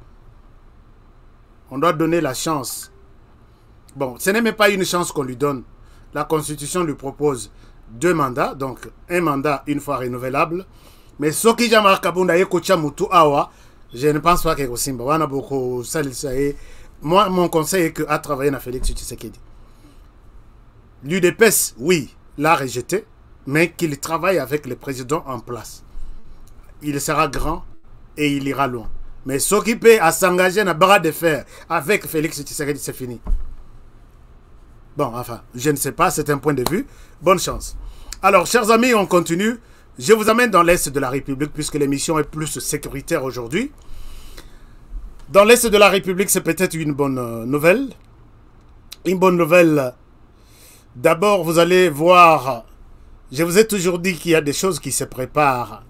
On doit donner la chance. Bon, ce n'est même pas une chance qu'on lui donne. La Constitution lui propose 2 mandats, donc un mandat une fois renouvelable. Mais ce qui Jean-Marc Kabound a écouté Moutou Awa, je ne pense pas que c'est beaucoup. Moi, mon conseil est qu'à travailler dans Félix Tshisekedi. L'UDPS, oui, l'a rejeté, mais qu'il travaille avec le président en place. Il sera grand et il ira loin. Mais s'occuper à s'engager dans bras de fer avec Félix Tshisekedi, c'est fini. Bon, enfin, je ne sais pas, c'est un point de vue. Bonne chance. Alors, chers amis, on continue. Je vous amène dans l'Est de la République, puisque l'émission est plus sécuritaire aujourd'hui. Dans l'Est de la République, c'est peut-être une bonne nouvelle. Une bonne nouvelle. D'abord, vous allez voir, je vous ai toujours dit qu'il y a des choses qui se préparent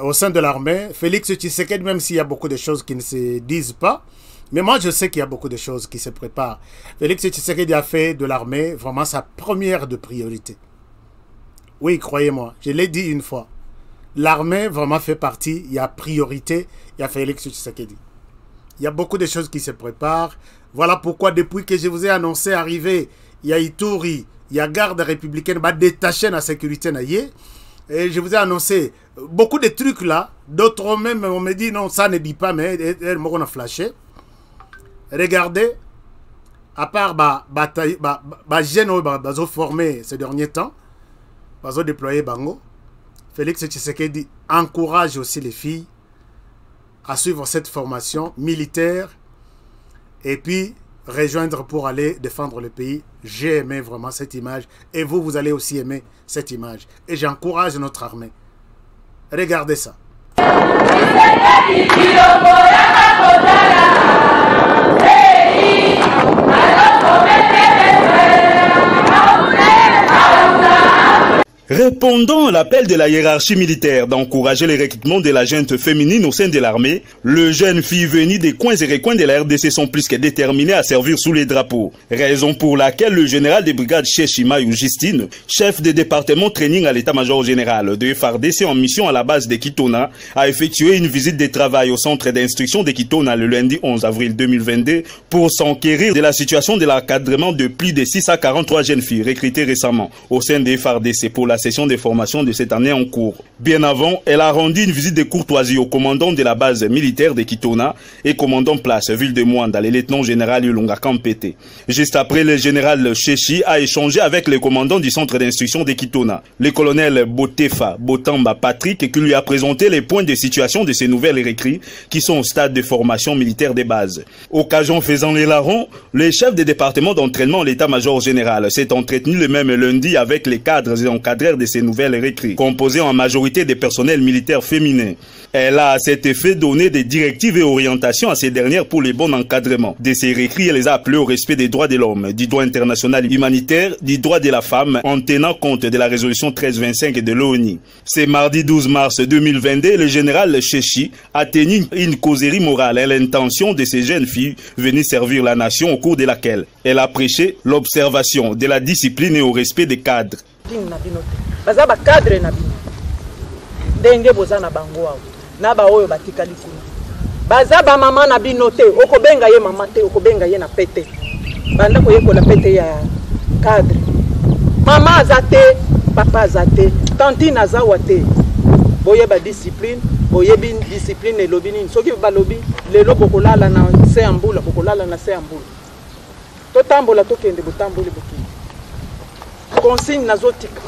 au sein de l'armée. Félix Tshisekedi, même s'il y a beaucoup de choses qui ne se disent pas, mais moi je sais qu'il y a beaucoup de choses qui se préparent. Félix Tshisekedi a fait de l'armée vraiment sa première de priorité. Oui, croyez-moi, je l'ai dit une fois. L'armée vraiment fait partie, il y a priorité, il y a Félix Tshisekedi. Il y a beaucoup de choses qui se préparent. Voilà pourquoi depuis que je vous ai annoncé arriver, il y a Ituri, il y a garde républicaine, détaché la sécurité. Et je vous ai annoncé beaucoup de trucs là. D'autres même, on me dit non, ça ne dit pas, mais on a flashé. Regardez, à part jeunes bazo formés ces derniers temps, bazo déployer bango, Félix Tshisekedi encourage aussi les filles à suivre cette formation militaire et puis rejoindre pour aller défendre le pays. J'ai aimé vraiment cette image et vous, vous allez aussi aimer cette image. Et j'encourage notre armée. Regardez ça. Répondant à l'appel de la hiérarchie militaire d'encourager les recrutements de la gente féminine au sein de l'armée, les jeunes filles venues des coins et recoins de la RDC sont plus que déterminées à servir sous les drapeaux. Raison pour laquelle le général des brigades Chechi Mayou Justine, chef de département training à l'état-major général de FARDC en mission à la base de Kitona, a effectué une visite de travail au centre d'instruction de Kitona le lundi 11 avril 2022 pour s'enquérir de la situation de l'encadrement de plus de 643 jeunes filles recrutées récemment au sein de FARDC pour la session de formation de cette année en cours. Bien avant, elle a rendu une visite de courtoisie au commandant de la base militaire de Kitona et commandant place ville de Mwanda, le lieutenant-général Yulunga Kampete. Juste après, le général Chechi a échangé avec le commandant du centre d'instruction de Kitona, le colonel Botefa Botamba Patrick, qui lui a présenté les points de situation de ces nouvelles recrues qui sont au stade de formation militaire des bases. Occasion faisant les larrons, le chef des départements d'entraînement à l'état-major général s'est entretenu le même lundi avec les cadres et encadreurs de ces nouvelles recrues, composées en majorité des personnels militaires féminins. Elle a à cet effet donné des directives et orientations à ces dernières pour le bon encadrement de ces recrues et les a appelées au respect des droits de l'homme, du droit international humanitaire, du droit de la femme, en tenant compte de la résolution 1325 de l'ONU. C'est mardi 12 mars 2022, le général Chechi a tenu une causerie morale à l'intention de ces jeunes filles venues servir la nation, au cours de laquelle elle a prêché l'observation de la discipline et au respect des cadres. Baza ba cadre na bino ndenge boza na bango awo na ba oyo batikali kuna baza ba mama na bino te okobenga ye mama te okobenga ye na pete banda koyekola pete ya cadre mama azate papa azate tantine azawa te boye ba discipline boyebi discipline elobi nini soki balobi lelo bokolala na se ambula bokolala na se ambula totambola tokende botamboli bokende consigne nazotika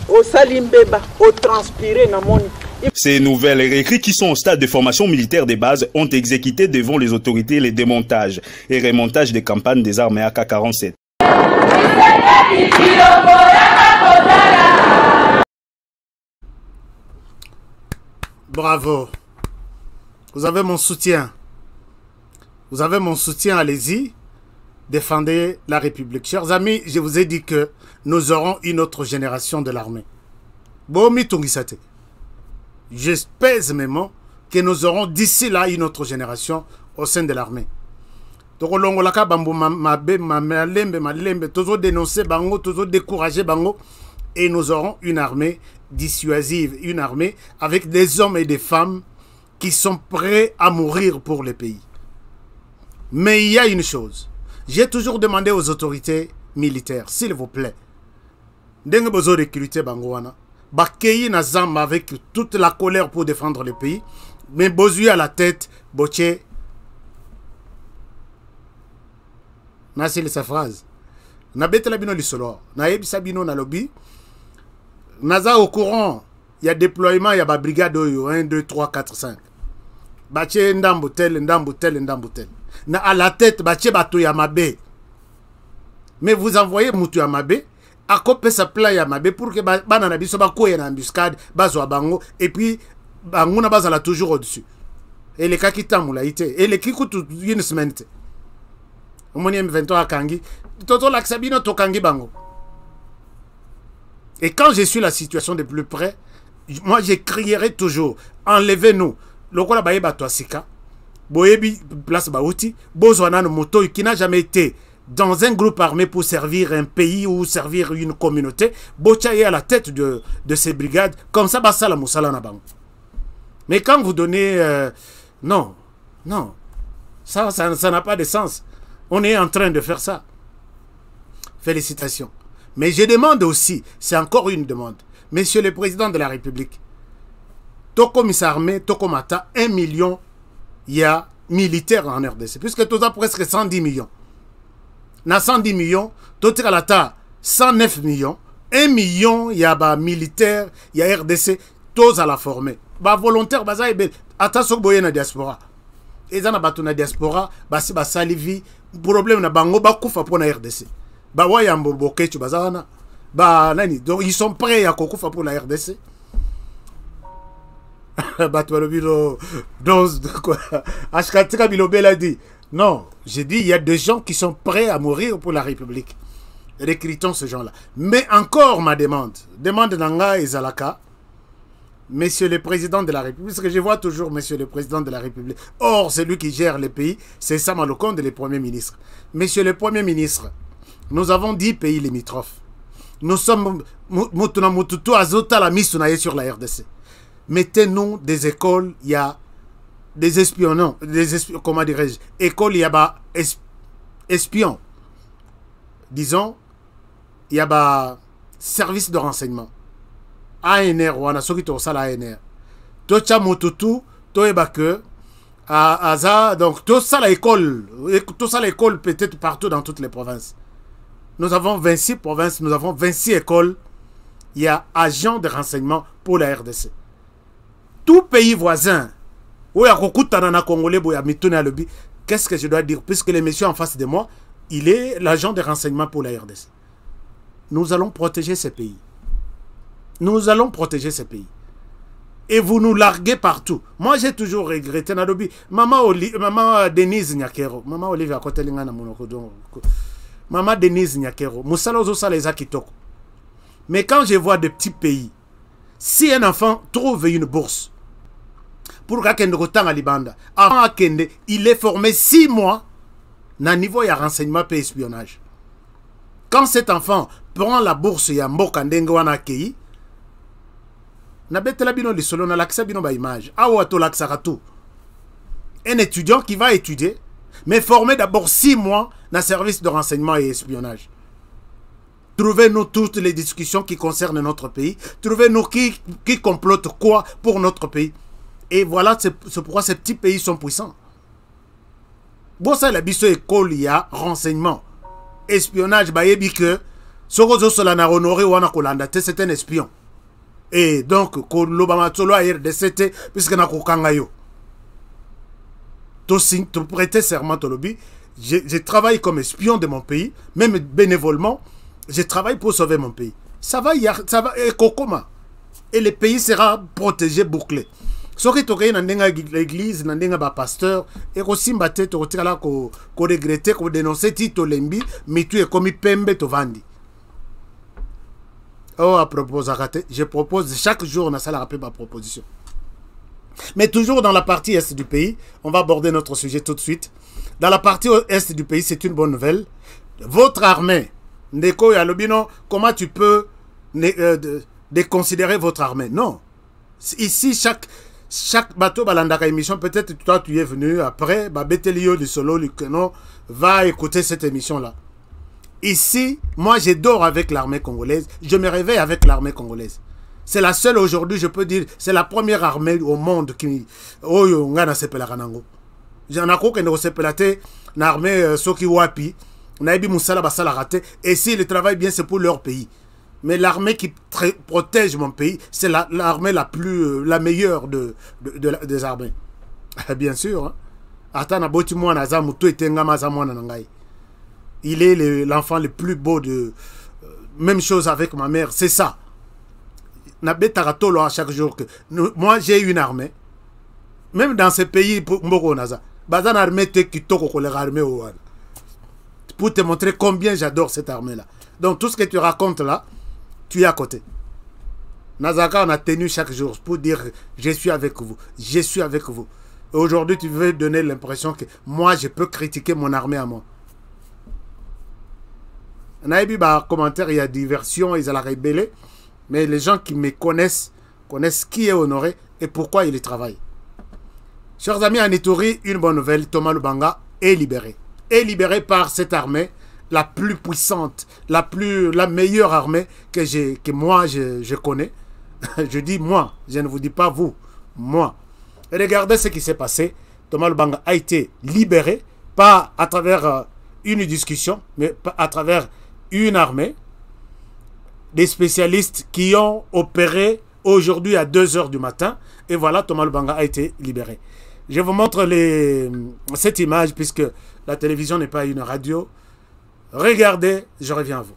au salimbeba au transpirer na moni. Ces nouvelles recrues qui sont au stade de formation militaire de base ont exécuté devant les autorités les démontages et remontages des campagnes des armes AK-47. Bravo. Vous avez mon soutien. Vous avez mon soutien, allez-y. Défendez la République. Chers amis, je vous ai dit que nous aurons une autre génération de l'armée. Je pèse mes mots que nous aurons d'ici là une autre génération au sein de l'armée. Toujours dénoncer bango, toujours décourager bango, et nous aurons une armée dissuasive, une armée avec des hommes et des femmes qui sont prêts à mourir pour le pays. Mais il y a une chose. J'ai toujours demandé aux autorités militaires, s'il vous plaît, ndenge bozo recruter bangoana, bakeyi na zamba avec toute la colère pour défendre le pays, mais bozui à la tête, boche. Na c'est sa phrase. Na betela bino lisolo, na yebisa bino na lobby. Naza au courant, il y a déploiement, il y a ba brigade oyo 1 2 3 4 5. Bache ndambo tel, ndambo tel, ndambo tel. Na à la tête, bache bato ya mabe. Mais vous envoyez mutu ya mabe, akope sa pla ya mabe pour que bana na biso ba koya na embuscade, bazo bango, et puis bango na bazala toujours au-dessus. Et les kakita mula ite, et les kikutu une semaine. Omoni M23 kangi, toto laksabino to kangi bango. Et quand je suis la situation de plus près, moi je crierai toujours, enlevez-nous. Lokola baye bato asika, boyebi place baouti, bozwana no moto qui n'a jamais été dans un groupe armé pour servir un pays ou servir une communauté, bochaye à la tête de ces brigades, comme ça basa la moussala na bango. Mais quand vous donnez non, non, ça n'a pas de sens. On est en train de faire ça. Félicitations. Mais je demande aussi, c'est encore une demande, Monsieur le Président de la République, Toko Misarmé, Toko Mata, 1 million, il y a militaires en RDC, puisque tout ça presque 110 millions. na 110 millions, totika lata 109 millions, 1 million, il y a des militaires, il y a RDC, tous à la former. Bah volontaire, bah ça est belle. Attention, boye na diaspora. Et ça na batu na diaspora, bah si bah salivi, problème na bango, bah koufa pour na RDC. Bah ouais, yambo boke, tu bazana. Bah nani, donc ils sont prêts à koufa pour la RDC. Bah toi le bilo, quoi. Ashkatika Bilobel a dit. Non, j'ai dit, il y a des gens qui sont prêts à mourir pour la République. Recrutons ce genre-là. Mais encore ma demande Nanga et Zalaka, Monsieur le Président de la République, parce que je vois toujours Monsieur le Président de la République. Or, c'est lui qui gère le pays, c'est Sama Lokonde, le Premier ministre. Monsieur le Premier ministre, nous avons 10 pays limitrophes. Nous sommes Mututu Azota la mise sur la RDC. Mettez-nous des écoles, il y a des espions, comment dirais-je, écoles, il y a espions. Disons, il y a service de renseignement. ANR, ou a soki to sala ANR. To cha mututu, to eba que, donc, to sala école peut-être partout dans toutes les provinces. Nous avons 26 provinces, nous avons 26 écoles. Il y a agents de renseignement pour la RDC. Tout pays voisin, qu'est-ce que je dois dire? Puisque le monsieur en face de moi, il est l'agent de renseignement pour la RDC. Nous allons protéger ces pays. Nous allons protéger ces pays. Et vous nous larguez partout. Moi, j'ai toujours regretté. Maman Denise Nyakero. Maman Olivia Kotelinga na Monokodo. Maman Denise Nyakero. Moussalozo Saleza Kitoko. Mais quand je vois des petits pays, si un enfant trouve une bourse, pour qu'Akende Rotan à Libanda, avant Akende, il est formé 6 mois dans le niveau de renseignement et espionnage. Quand cet enfant prend la bourse, il y a Mbokandengoana Kei, un étudiant qui va étudier, mais formé d'abord 6 mois dans le service de renseignement et espionnage. Trouvez-nous toutes les discussions qui concernent notre pays. Trouvez-nous qui complote quoi pour notre pays. Et voilà, c'est pourquoi ces petits pays sont puissants. Bon, ça, la biso école, il y a renseignement, espionnage, bayebi que Sogozo Solana honoré ou Anakolanda, c'est un espion. Et donc, l'Obama Tolo a RDCT, puisque n'a qu'au tu prêter serment au lobby. Je travaille comme espion de mon pays, même bénévolement. Je travaille pour sauver mon pays. Ça va, et Kokoma. Et le pays sera protégé, bouclé. Ce qui est dans l'église, dans le pasteur, et aussi, tu as regretté, tu dénoncer Tito Lembi, mais tu es comme Pembe Tovandi. Oh, à propos, je propose chaque jour, on a ça la rappel ma proposition. Mais toujours dans la partie est du pays, on va aborder notre sujet tout de suite. Dans la partie est du pays, c'est une bonne nouvelle. Votre armée, Ndeko Yalobino, comment tu peux déconsidérer votre armée? Non. Ici, chaque bateau balandaka émission, peut-être toi tu es venu après, Betelio du Solo, Luceno, va écouter cette émission-là. Ici, moi je dors avec l'armée congolaise, je me réveille avec l'armée congolaise. C'est la seule aujourd'hui, je peux dire, c'est la première armée au monde qui... Oyo, ngana sepela kanango. J'en ai qu'une ne sepelate, l'armée Soki Wapi, Naibi Moussala Basala raté, et s'ils travaillent bien, c'est pour leur pays. Mais l'armée qui protège mon pays, c'est l'armée la meilleure des armées. Bien sûr. Hein? Atana boti mwa na zamu to etengama za mwana nangai. Il est l'enfant le plus beau de... Même chose avec ma mère, c'est ça. À chaque jour que moi j'ai une armée. Même dans ces pays, pour te montrer combien j'adore cette armée-là. Donc tout ce que tu racontes là, tu es à côté. Nazaka, on a tenu chaque jour pour dire je suis avec vous, je suis avec vous. Aujourd'hui, tu veux donner l'impression que moi, je peux critiquer mon armée à moi. Naïbi, commentaire, il y a diversion, ils ont la rébellé. Mais les gens qui me connaissent qui est honoré et pourquoi il travaille. Chers amis, en Ituri, une bonne nouvelle, Thomas Lubanga est libéré. Est libéré par cette armée, la plus puissante, la meilleure armée que moi je connais. Je dis moi, je ne vous dis pas vous, moi. Et regardez ce qui s'est passé. Thomas Lubanga a été libéré, pas à travers une discussion, mais à travers une armée, des spécialistes qui ont opéré aujourd'hui à 2 h du matin. Et voilà, Thomas Lubanga a été libéré. Je vous montre cette image puisque la télévision n'est pas une radio. Regardez, je reviens à vous.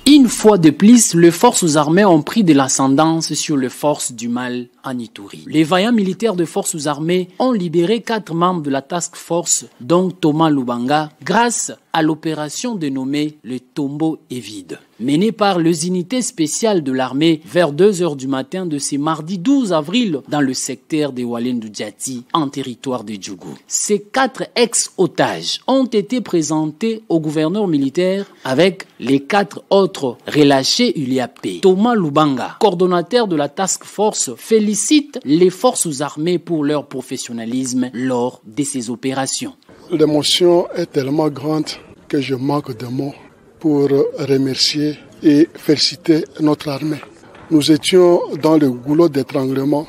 Une fois de plus, les forces armées ont pris de l'ascendance sur les forces du mal en Ituri. Les vaillants militaires de forces armées ont libéré 4 membres de la task force, dont Thomas Lubanga, grâce à l'opération dénommée le Tombeau est vide, menée par les unités spéciales de l'armée vers 2 h du matin de ce mardi 12 avril dans le secteur de Walendu Diati, en territoire de Djougou. Ces 4 ex-otages ont été présentés au gouverneur militaire avec les 4 autres relâchés il y a peu. Thomas Lubanga, coordonnateur de la task force, félicite les forces armées pour leur professionnalisme lors de ces opérations. L'émotion est tellement grande que je manque de mots pour remercier et féliciter notre armée. Nous étions dans le goulot d'étranglement.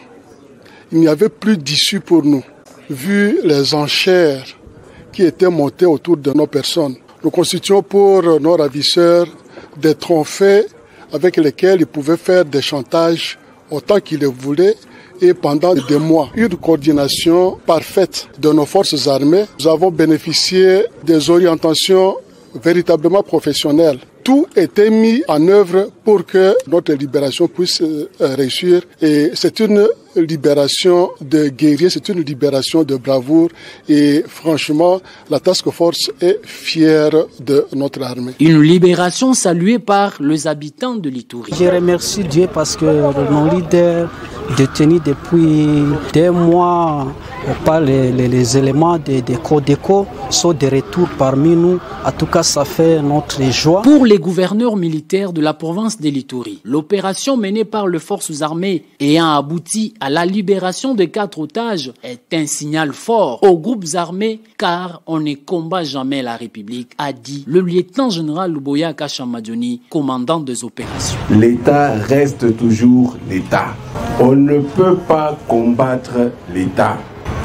Il n'y avait plus d'issue pour nous. Vu les enchères qui étaient montées autour de nos personnes, nous constituons pour nos ravisseurs des trophées avec lesquels ils pouvaient faire des chantages autant qu'ils le voulaient. Et pendant des mois, une coordination parfaite de nos forces armées. Nous avons bénéficié des orientations véritablement professionnelles. Tout était mis en œuvre pour que notre libération puisse réussir. Et c'est une libération de guerriers, c'est une libération de bravoure. Et franchement, la task force est fière de notre armée. Une libération saluée par les habitants de l'Ituri. Je remercie Dieu parce que nos leaders détenus depuis des mois par les éléments des Codeco sont de retour parmi nous. En tout cas, ça fait notre joie. Pour les gouverneurs militaires de la province de l'Ituri, l'opération menée par les forces armées ayant abouti à la libération de 4 otages est un signal fort aux groupes armés car on ne combat jamais la République, a dit le lieutenant-général Luboya Kashamadjoni, commandant des opérations. L'État reste toujours l'État. On ne peut pas combattre l'État.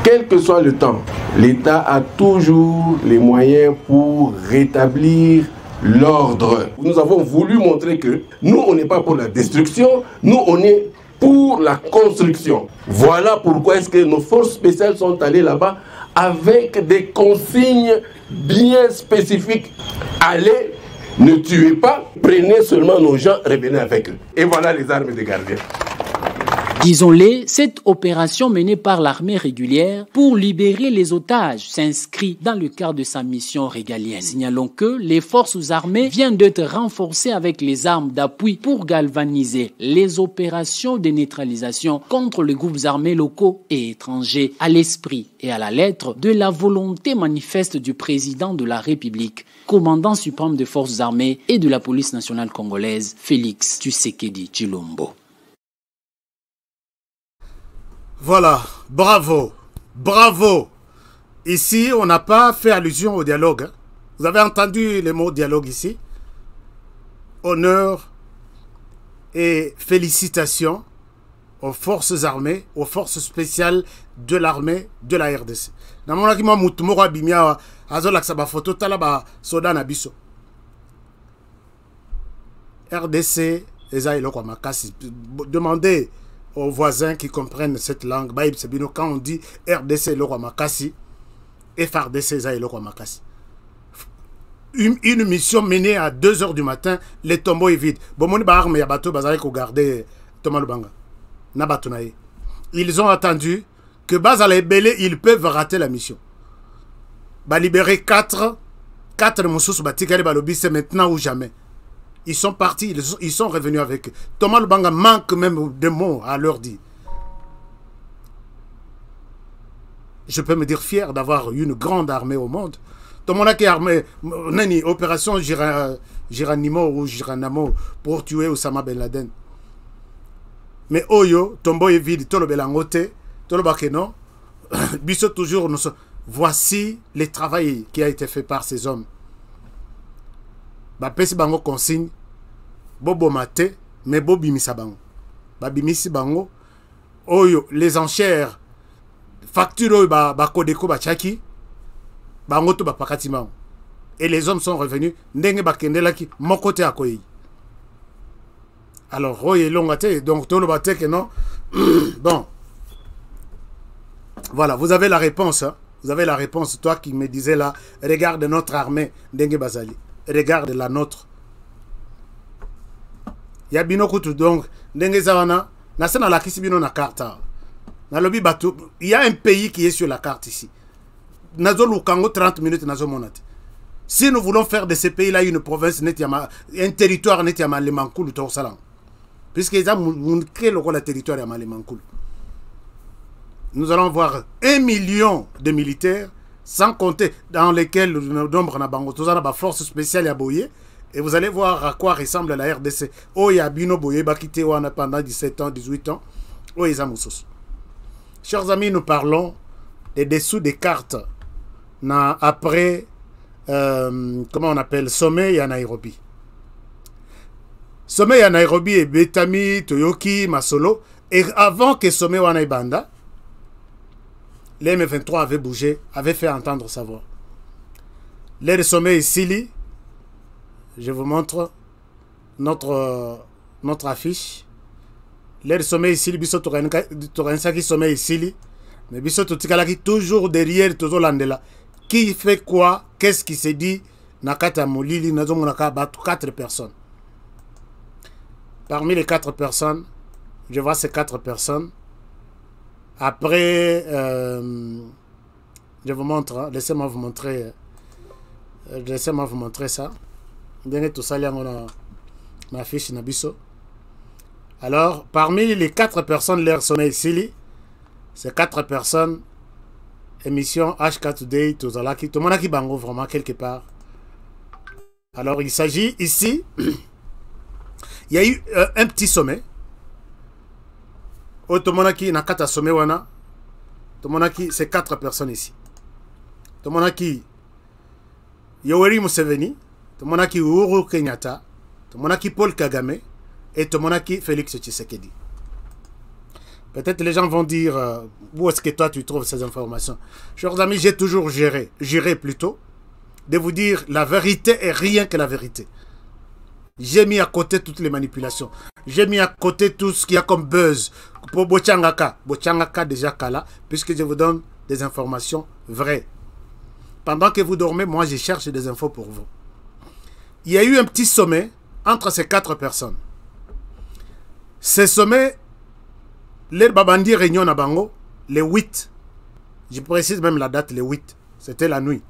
Quel que soit le temps, l'État a toujours les moyens pour rétablir l'ordre. Nous avons voulu montrer que nous, on n'est pas pour la destruction, nous, on est pour la construction. Voilà pourquoi est-ce que nos forces spéciales sont allées là-bas avec des consignes bien spécifiques. Allez, ne tuez pas, prenez seulement nos gens, revenez avec eux. Et voilà les armes des gardiens. Disons-le, cette opération menée par l'armée régulière pour libérer les otages s'inscrit dans le cadre de sa mission régalienne. Signalons que les forces armées viennent d'être renforcées avec les armes d'appui pour galvaniser les opérations de neutralisation contre les groupes armés locaux et étrangers à l'esprit et à la lettre de la volonté manifeste du président de la République, commandant suprême des forces armées et de la police nationale congolaise, Félix Tshisekedi Tshilombo. Voilà, bravo, bravo. Ici, on n'a pas fait allusion au dialogue. Vous avez entendu les mots dialogue ici. Honneur et félicitations aux forces armées, aux forces spéciales de l'armée de la RDC. Namonaki mwa mutu moko abimia azolakisa ba photo tala ba soda na biso. RDC eza eloko makasi. Demandez aux voisins qui comprennent cette langue. Quand on dit RDC eloko makasi et FARDC eza eloko makasi. Une mission menée à 2 h du matin, les tombeaux est vide. Bomoni ba arme ya bato bazali ko garder Thomas Lubanga. Na bato na ye. Ils ont attendu que Bazala et Belé, ils peuvent rater la mission. Bah libérer 4 moussous batikari balobi, c'est maintenant ou jamais. Ils sont partis, ils sont revenus avec eux. Thomas Lubanga manque même de mots à leur dire. Je peux me dire fier d'avoir une grande armée au monde. Thomas qui armée, nani opération Giranimo ou Giranamo pour tuer Osama Ben Laden. Mais Oyo, Tombo est vide, Tolo Belangote, Tolo Bakeno, Bissot toujours, voici le travail qui a été fait par ces hommes. Ba pesi bango consigne, bobo mate, mais bobi misabango. Ba bimisi bango, Oyo, les enchères, facture Oyo ba kodeko ba chaki, bango to ba pakati mango. et les hommes sont revenus. Ndenge bakendelaki mon côté à Koyi. Alors, Roy Longate, donc tout le bâté que non. Bon. Voilà, vous avez la réponse. Hein? Vous avez la réponse, toi qui me disais là, regarde notre armée, Ndenge Bazali. Regarde la nôtre. Il y a Binokutu, donc, Ndenge Zawana, Nasana la Kisibino na carte. Il y a un pays qui est sur la carte ici. Nazo Lukango 30 minutes, Nazo Monate. Si nous voulons faire de ces pays-là une province, un territoire net à Malimankoul ou Torsalan. Puisqu'ils ont créé le territoire à Malimankoul. Nous allons voir 1 million de militaires, sans compter dans lesquels nous avons force spéciale à Boye. Et vous allez voir à quoi ressemble la RDC. Oh, il y a Bino Boye, Bakite Wana pendant 17 ans, 18 ans. Oh, ils ont chers amis, nous parlons des dessous des cartes. Après, comment on appelle, sommet à Nairobi. Sommet à Nairobi et Betami, Toyoki, Masolo. Et avant que sommet à Naibanda, les M23 avaient bougé, avaient fait entendre sa voix. Les sommets ici, je vous montre notre affiche. Les sommets ici, biso Toransaki sommet ici, mais biso Totikalaki toujours derrière Tozolandela. Qui fait quoi? Qu'est-ce qui se dit? Nakata Molili, Nazomonaka, 4 personnes. Parmi les 4 personnes, je vois ces 4 personnes. Après, je vous montre, hein, laissez-moi vous montrer ça. Tout ça, ma fiche Nabiso. Alors, parmi les 4 personnes, l'air sommeil ici, ces 4 personnes, émission HK Today, tout le monde qui bango vraiment quelque part. Alors, il s'agit ici, il y a eu un petit sommet. Otomonaki Nakata Sommet Wana. Tomonaki, c'est 4 personnes ici. Tomonaki Yoweri Museveni. Tomonaki Uhuru Kenyatta. Tomonaki Paul Kagame. Et Tomonaki Félix Tshisekedi. Peut-être les gens vont dire où est-ce que toi tu trouves ces informations. Chers amis, j'ai toujours juré plutôt de vous dire la vérité et rien que la vérité. J'ai mis à côté toutes les manipulations. J'ai mis à côté tout ce qu'il y a comme buzz. Pour Bochangaka. Bochangaka déjà Kala. Puisque je vous donne des informations vraies. Pendant que vous dormez, moi je cherche des infos pour vous. Il y a eu un petit sommet entre ces 4 personnes. Ces sommets, les Babandi réunion à Bango, les 8. Je précise même la date, les 8. C'était la nuit.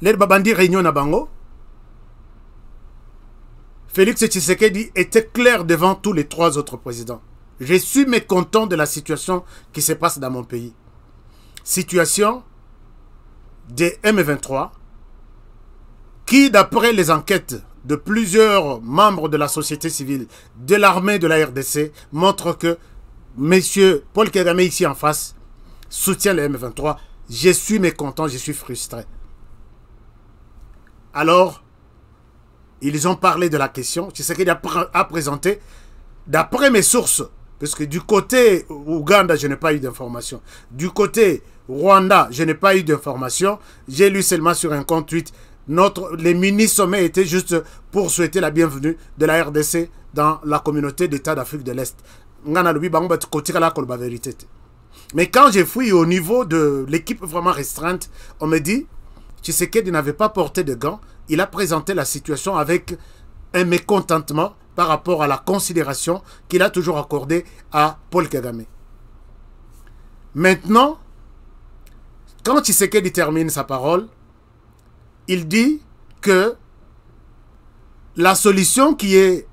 Les Babandi réunion à Bango. Félix Tshisekedi était clair devant tous les 3 autres présidents. Je suis mécontent de la situation qui se passe dans mon pays. Situation des M23 qui, d'après les enquêtes de plusieurs membres de la société civile, de l'armée de la RDC, montrent que M. Paul Kagame ici en face soutient les M23. Je suis mécontent, je suis frustré. Alors, ils ont parlé de la question. Tshisekedi a présenté, d'après mes sources, parce que du côté Ouganda, je n'ai pas eu d'informations. Du côté Rwanda, je n'ai pas eu d'informations. J'ai lu seulement sur un compte tweet. Les mini-sommets étaient juste pour souhaiter la bienvenue de la RDC dans la communauté d'États d'Afrique de l'Est. Mais quand j'ai fouillé au niveau de l'équipe vraiment restreinte, on me dit Tshisekedi n'avait pas porté de gants. Il a présenté la situation avec un mécontentement par rapport à la considération qu'il a toujours accordée à Paul Kagame. Maintenant, quand Tshisekedi termine sa parole, il dit que la solution qui est...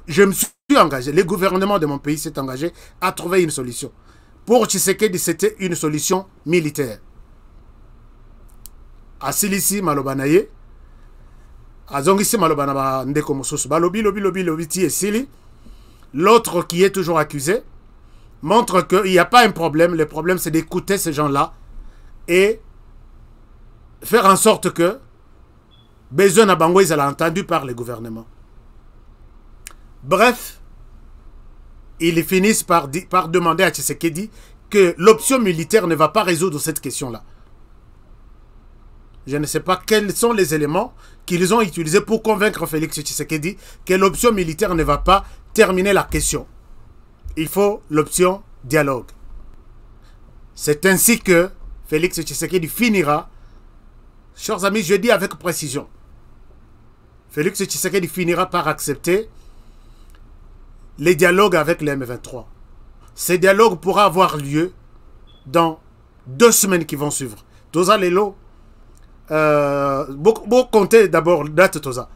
Je me suis engagé, le gouvernement de mon pays s'est engagé à trouver une solution. Pour Tshisekedi, c'était une solution militaire. Asilisi Malobanaye, Azongisi Malobana Ndeko Mosusu, Lobi et Sili, l'autre qui est toujours accusé, montre qu'il n'y a pas un problème. Le problème, c'est d'écouter ces gens-là et faire en sorte que besoin à Bango, ils allaient entendu par le gouvernement. Bref, ils finissent par demander à Tshisekedi que l'option militaire ne va pas résoudre cette question-là. je ne sais pas quels sont les éléments qu'ils ont utilisés pour convaincre Félix Tshisekedi que l'option militaire ne va pas terminer la question. Il faut l'option dialogue. C'est ainsi que Félix Tshisekedi finira, chers amis, je dis avec précision, Félix Tshisekedi finira par accepter les dialogues avec les M23. Ces dialogues pourront avoir lieu dans 2 semaines qui vont suivre. Toza Lelo, vous comptez d'abord date Toza.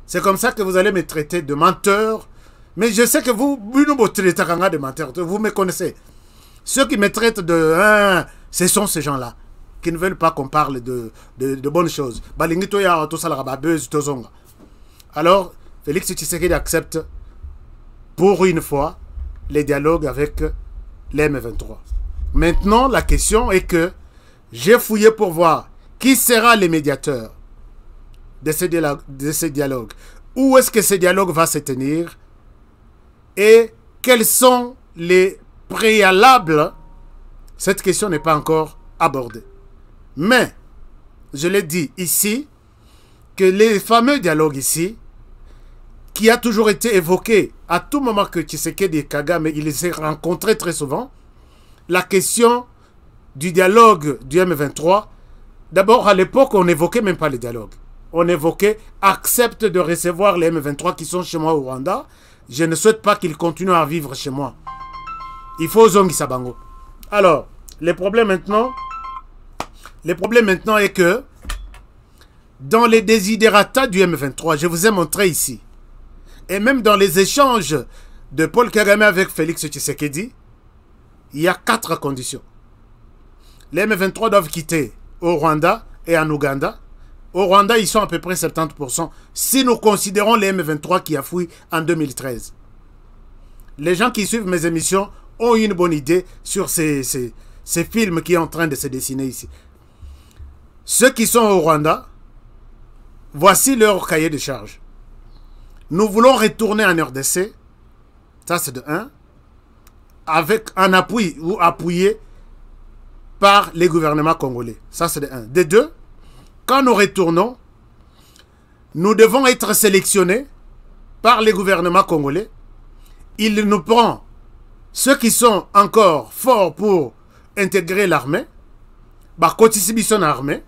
C'est comme ça que vous allez me traiter de menteur. Mais je sais que vous de menteur. Vous me connaissez. Ceux qui me traitent de... ce sont ces gens-là qui ne veulent pas qu'on parle de bonnes choses. Alors, Félix Tshisekedi accepte pour une fois les dialogues avec les M23. Maintenant, la question est que j'ai fouillé pour voir qui sera le médiateur de ces dialogues. Où est-ce que ce dialogue va se tenir et quels sont les préalables. Cette question n'est pas encore abordée. Mais, je l'ai dit ici, que les fameux dialogues ici, qui a toujours été évoqué à tout moment que Tshisekedi et Kagame, ils s'est rencontrés très souvent, la question du dialogue du M23, d'abord à l'époque on n'évoquait même pas les dialogues. On évoquait « accepte de recevoir les M23 qui sont chez moi au Rwanda, je ne souhaite pas qu'ils continuent à vivre chez moi. Il faut Zongi Sabango ». Alors, le problème maintenant est que dans les desiderata du M23, je vous ai montré ici, et même dans les échanges de Paul Kagame avec Félix Tshisekedi, il y a 4 conditions. Les M23 doivent quitter au Rwanda et en Ouganda. Au Rwanda, ils sont à peu près 70%. Si nous considérons les M23 qui a fui en 2013. Les gens qui suivent mes émissions ont une bonne idée sur ces films qui sont en train de se dessiner ici. Ceux qui sont au Rwanda, voici leur cahier de charge. Nous voulons retourner en RDC, ça c'est de 1, avec un appui ou appuyé par les gouvernements congolais. Ça c'est de 1. De 2, quand nous retournons, nous devons être sélectionnés par les gouvernements congolais. Il nous prend ceux qui sont encore forts pour intégrer l'armée, bah cotisibison armée,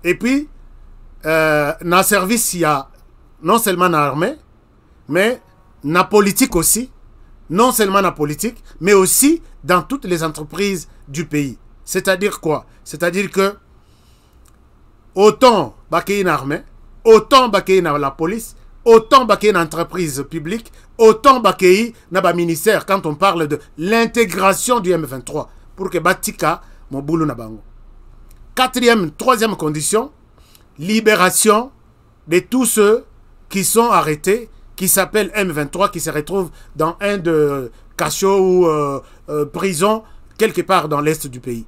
et puis dans le service il y a non seulement l'armée, mais la politique aussi, non seulement la politique, mais aussi dans toutes les entreprises du pays. C'est-à-dire quoi? C'est-à-dire que autant qu'il y ait une armée, autant qu'il y ait la police, autant qu'il y ait une entreprise publique, autant qu'il y ait un ministère quand on parle de l'intégration du M23 pour que Batika Moboulou Nabango. 3e condition, libération de tous ceux qui sont arrêtés, qui s'appellent M23, qui se retrouvent dans un de cachots ou prison quelque part dans l'est du pays.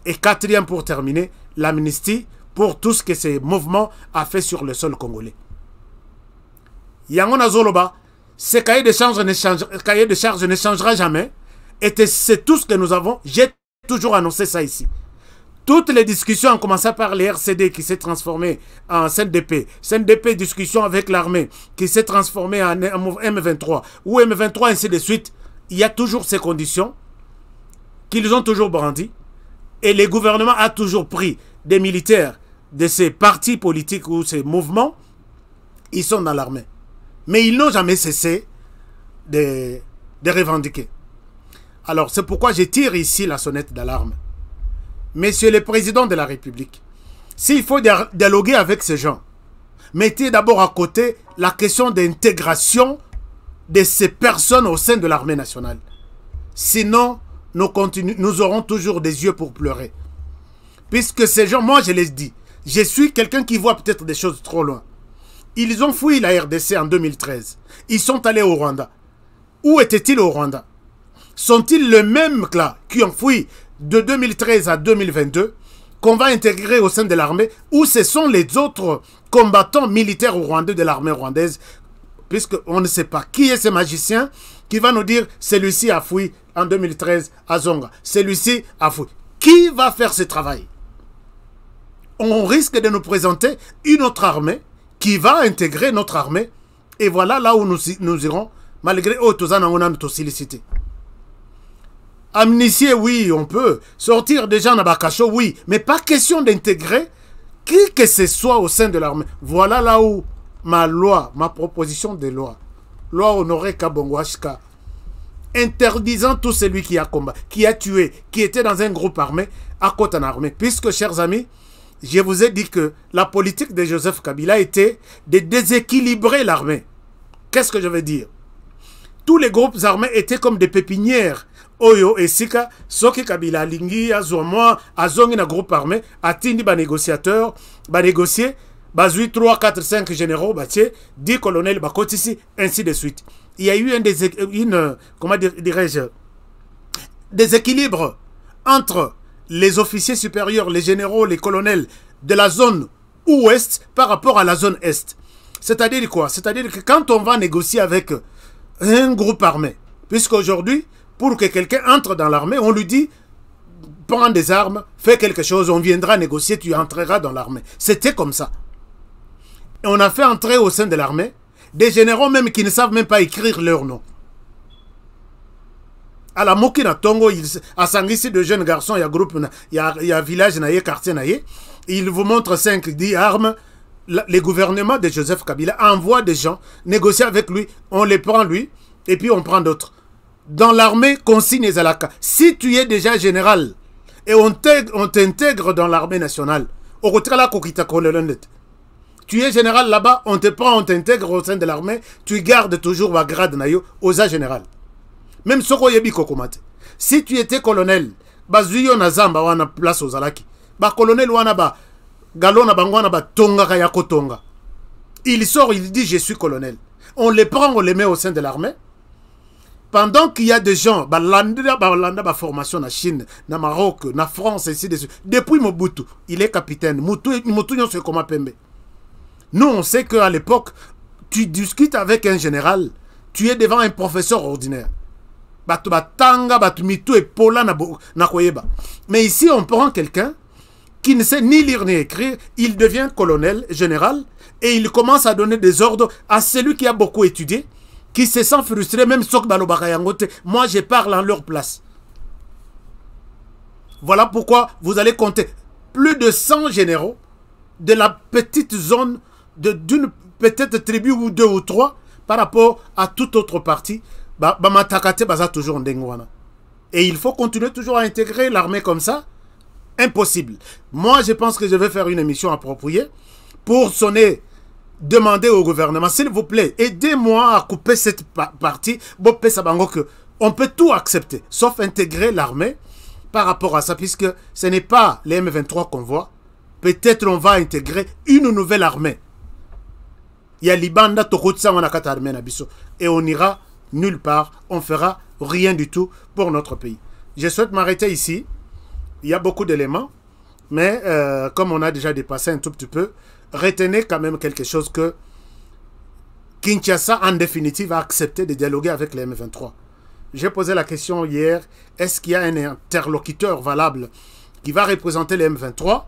Et 4e pour terminer, l'amnistie pour tout ce que ces mouvements a fait sur le sol congolais. Yangona Zoloba, ce cahier de charge ne changera jamais. Et c'est tout ce que nous avons. J'ai toujours annoncé ça ici. Toutes les discussions ont commencé par les RCD qui s'est transformé en CNDP. CNDP, discussion avec l'armée qui s'est transformé en M23. Ou M23, ainsi de suite. Il y a toujours ces conditions qu'ils ont toujours brandies. Et le gouvernement a toujours pris des militaires de ces partis politiques ou ces mouvements. Ils sont dans l'armée. Mais ils n'ont jamais cessé de revendiquer. Alors, c'est pourquoi je tire ici la sonnette d'alarme. Monsieur le Président de la République, s'il faut dialoguer avec ces gens, mettez d'abord à côté la question d'intégration de ces personnes au sein de l'armée nationale. Sinon, nous aurons toujours des yeux pour pleurer. Puisque ces gens, moi je les dis, je suis quelqu'un qui voit peut-être des choses trop loin. Ils ont fui la RDC en 2013. Ils sont allés au Rwanda. Où étaient-ils au Rwanda? Sont-ils les mêmes là qui ont fui de 2013 à 2022 qu'on va intégrer au sein de l'armée, ou ce sont les autres combattants militaires rwandais de l'armée rwandaise, puisqu'on ne sait pas qui est ce magicien qui va nous dire celui-ci a fui en 2013 à Zonga, celui-ci a fui. Qui va faire ce travail? on risque de nous présenter une autre armée qui va intégrer notre armée. Et voilà là où nous irons, malgré notre sollicité. Amnistier, oui, on peut. Sortir des gens à Bakacho, oui. Mais pas question d'intégrer qui que ce soit au sein de l'armée. Voilà là où ma loi, ma proposition de loi, loi Honoré Kabongo HK, interdisant tout celui qui a combattu, qui a tué, qui était dans un groupe armé, à côté en armée. Puisque, chers amis, je vous ai dit que la politique de Joseph Kabila était de déséquilibrer l'armée. Qu'est-ce que je veux dire? Tous les groupes armés étaient comme des pépinières. Oyo et Sika, Soki Kabila, Lingi, Azouamoa, Azongi na groupe armé, Atindi ba négociateur, ba négocier, bazui 3, 4, 5 généraux, 10 colonels, ba kotisi, ainsi de suite. Il y a eu comment dirais-je, des équilibres entre les officiers supérieurs, les généraux, les colonels de la zone ouest par rapport à la zone est. C'est-à-dire quoi? C'est-à-dire que quand on va négocier avec un groupe armé, puisqu'aujourd'hui, pour que quelqu'un entre dans l'armée, on lui dit, prends des armes, fais quelque chose, on viendra négocier, tu entreras dans l'armée. C'était comme ça. Et on a fait entrer au sein de l'armée des généraux même qui ne savent même pas écrire leur nom. À la Mokina Tongo, à Sangisi, de jeunes garçons, il y a groupe, il y a village, il y a quartier, il vous montre 5, 10 armes. Les gouvernements de Joseph Kabila envoient des gens négocier avec lui, on les prend lui, et puis on prend d'autres. Dans l'armée, consigne Zalaka. Si tu es déjà général et on t'intègre dans l'armée nationale, tu es général là-bas, on te prend, on t'intègre au sein de l'armée, tu gardes toujours la grade nayo aux général. Même Soko Yebi Kokomate. Si tu étais colonel, Bazuyo Nazamba wana place aux Alaki, ba colonel wana ba galona bangwana ba tonga kayako tonga. Il sort, il dit je suis colonel. On les prend, on les met au sein de l'armée. Pendant qu'il y a des gens, la formation en Chine, en Maroc, en France, ainsi de suite. Depuis Mobutu, il est capitaine. Mobutu, c'est comme Pembe. Nous, on sait qu'à l'époque, tu discutes avec un général, tu es devant un professeur ordinaire. Mais ici, on prend quelqu'un qui ne sait ni lire ni écrire, il devient colonel, général, et il commence à donner des ordres à celui qui a beaucoup étudié, qui se sent frustré, même Sok Balobakayangote, moi je parle en leur place. Voilà pourquoi vous allez compter plus de 100 généraux de la petite zone d'une petite tribu ou 2 ou 3 par rapport à toute autre partie. Et il faut continuer toujours à intégrer l'armée comme ça. Impossible. Moi je pense que je vais faire une émission appropriée pour sonner. Demandez au gouvernement, s'il vous plaît, aidez-moi à couper cette partie. On peut tout accepter, sauf intégrer l'armée par rapport à ça, puisque ce n'est pas les M23 qu'on voit. Peut-être on va intégrer une nouvelle armée. Il y a Libanda, Tokotsa, et on ira nulle part. On fera rien du tout pour notre pays. Je souhaite m'arrêter ici. Il y a beaucoup d'éléments, mais comme on a déjà dépassé un tout petit peu, retenez quand même quelque chose que Kinshasa, en définitive, a accepté de dialoguer avec les M23. J'ai posé la question hier, est-ce qu'il y a un interlocuteur valable qui va représenter les M23?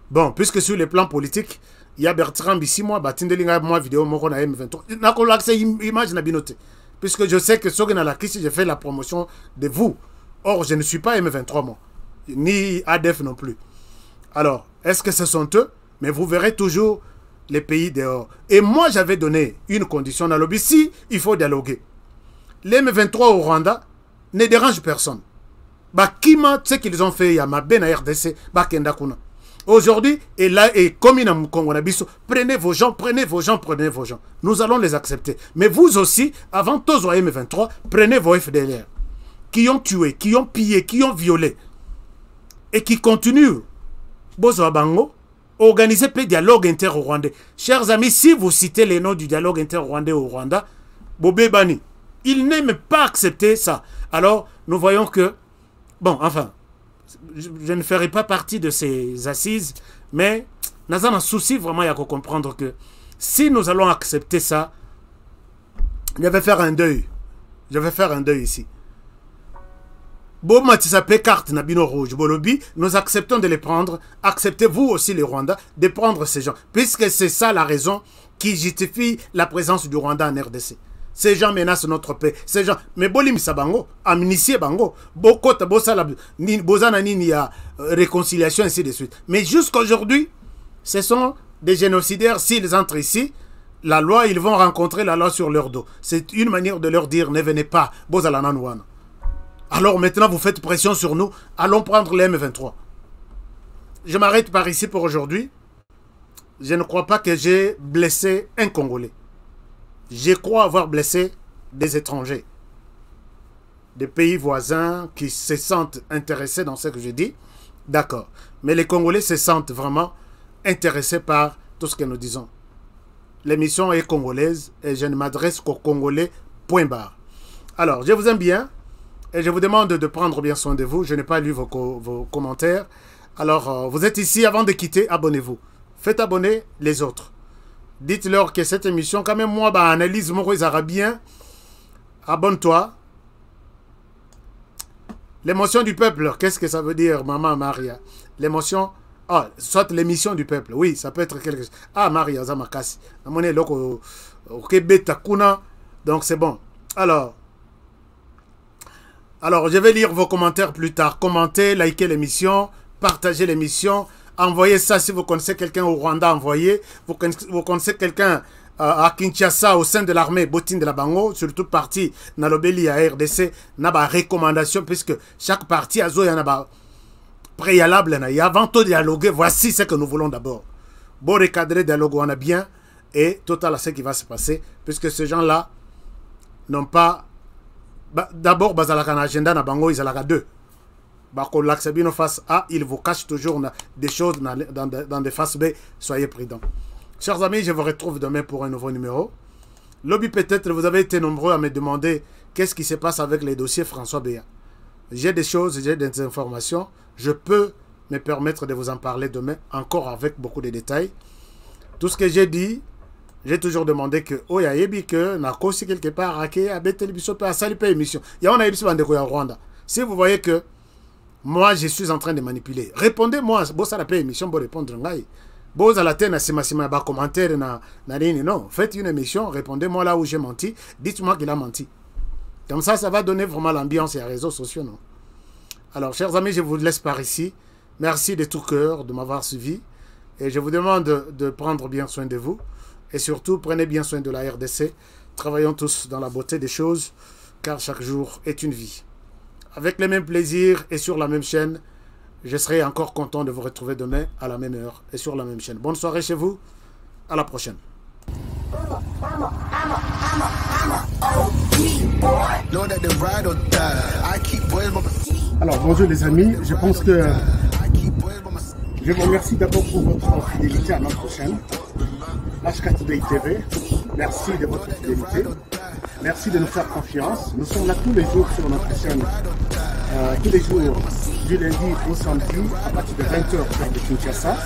Bon, puisque sur le plan politique, il y a Bertrand Bissimo, Batindelinga, moi, vidéo, moi, on a M23. N'a pas accès image n'a binoté. Puisque je sais que Sogena la crise, j'ai fait la promotion de vous. Or, je ne suis pas M23, moi. Ni ADF non plus. Alors, est-ce que ce sont eux? Mais vous verrez toujours les pays dehors. Et moi, j'avais donné une condition à l'objet. Si il faut dialoguer. Les M23 au Rwanda ne dérangent personne. Bakima, ce qu'ils ont fait, il y a ma ben à RDC, Bakendakuna. Aujourd'hui, et là, et comme il y a Congo Nabiso, prenez vos gens, prenez vos gens, prenez vos gens. Nous allons les accepter. Mais vous aussi, avant tous aux M23, prenez vos FDLR. Qui ont tué, qui ont pillé, qui ont violé. Et qui continuent. Bozo Bango. Organiser le dialogue inter-rwandais. Chers amis, si vous citez les noms du dialogue inter-rwandais au Rwanda, Bobé Bani, il n'aime pas accepter ça. Alors, nous voyons que, bon, enfin, je ne ferai pas partie de ces assises, mais nous avons un souci vraiment à comprendre que si nous allons accepter ça, je vais faire un deuil. Je vais faire un deuil ici. Bon, Matisape carte Nabino rouge, Bolobi, nous acceptons de les prendre. Acceptez-vous aussi, les Rwandais, de prendre ces gens. Puisque c'est ça la raison qui justifie la présence du Rwanda en RDC. Ces gens menacent notre paix. Ces gens, mais Bolim Sabango, amnistier Bango, Bokota, Bosala, Bozana Nini, il y a réconciliation, ainsi de suite. Mais jusqu'aujourd'hui, ce sont des génocidaires. S'ils entrent ici, la loi, ils vont rencontrer la loi sur leur dos. C'est une manière de leur dire, ne venez pas, Bozala Nanouana. Alors maintenant, vous faites pression sur nous. Allons prendre les M23. Je m'arrête par ici pour aujourd'hui. Je ne crois pas que j'ai blessé un Congolais. Je crois avoir blessé des étrangers. Des pays voisins qui se sentent intéressés dans ce que je dis. D'accord. Mais les Congolais se sentent vraiment intéressés par tout ce que nous disons. L'émission est congolaise et je ne m'adresse qu'aux Congolais, point barre. Alors, je vous aime bien. Et je vous demande de prendre bien soin de vous. Je n'ai pas lu vos commentaires. Alors, vous êtes ici. Avant de quitter, abonnez-vous. Faites abonner les autres. Dites-leur que cette émission, quand même, moi, analyse Maurice Arabien. Abonne-toi. L'émotion du peuple. Qu'est-ce que ça veut dire, Maman Maria? L'émotion... Ah, soit l'émission du peuple. Oui, ça peut être quelque chose. Ah, Maria Zamakasi. Donc, c'est bon. Alors, je vais lire vos commentaires plus tard. Commentez, likez l'émission, partagez l'émission, envoyez ça si vous connaissez quelqu'un au Rwanda, envoyez. Vous connaissez quelqu'un à Kinshasa, au sein de l'armée, Botine de la Bango, surtout parti Nalobeli à RDC, n'a pas recommandation, puisque chaque parti a un préalable, et avant tout dialoguer, voici ce que nous voulons d'abord. Bon recadrer, dialogue, on a bien, et total à ce qui va se passer, puisque ces gens-là n'ont pas... D'abord, bazalaka na agenda na bango, ils ont deux. Bako l'aksabino face A, ils vous cachent toujours des choses dans des faces B. Soyez prudents. Chers amis, je vous retrouve demain pour un nouveau numéro. Lobby, peut-être, vous avez été nombreux à me demander qu'est-ce qui se passe avec les dossiers François Béa. J'ai des choses, j'ai des informations. Je peux me permettre de vous en parler demain, encore avec beaucoup de détails. Tout ce que j'ai dit, j'ai toujours demandé que oh ya yebi que na kosi quelque part à betel bisope à sali pas émission. Ya on a émission de Rwanda. Si vous voyez que moi je suis en train de manipuler, répondez-moi. Bossa la paix émission pour répondre ngai. Boss à la tête na sima ba commentaire na nini non. Faites une émission, répondez-moi là où j'ai menti. Dites-moi qu'il a menti. Comme ça va donner vraiment l'ambiance et les réseaux sociaux non. Alors chers amis, je vous laisse par ici. Merci de tout cœur de m'avoir suivi et je vous demande de prendre bien soin de vous. Et surtout, prenez bien soin de la RDC. Travaillons tous dans la beauté des choses, car chaque jour est une vie. Avec les mêmes plaisirs et sur la même chaîne, je serai encore content de vous retrouver demain à la même heure et sur la même chaîne. Bonne soirée chez vous. À la prochaine. Alors, bonjour les amis. Je pense que je vous remercie d'abord pour votre fidélité à notre chaîne. HK Today TV, merci de votre fidélité, merci de nous faire confiance. Nous sommes là tous les jours sur notre chaîne, tous les jours du lundi au samedi à partir de 20h sur de Kinshasa.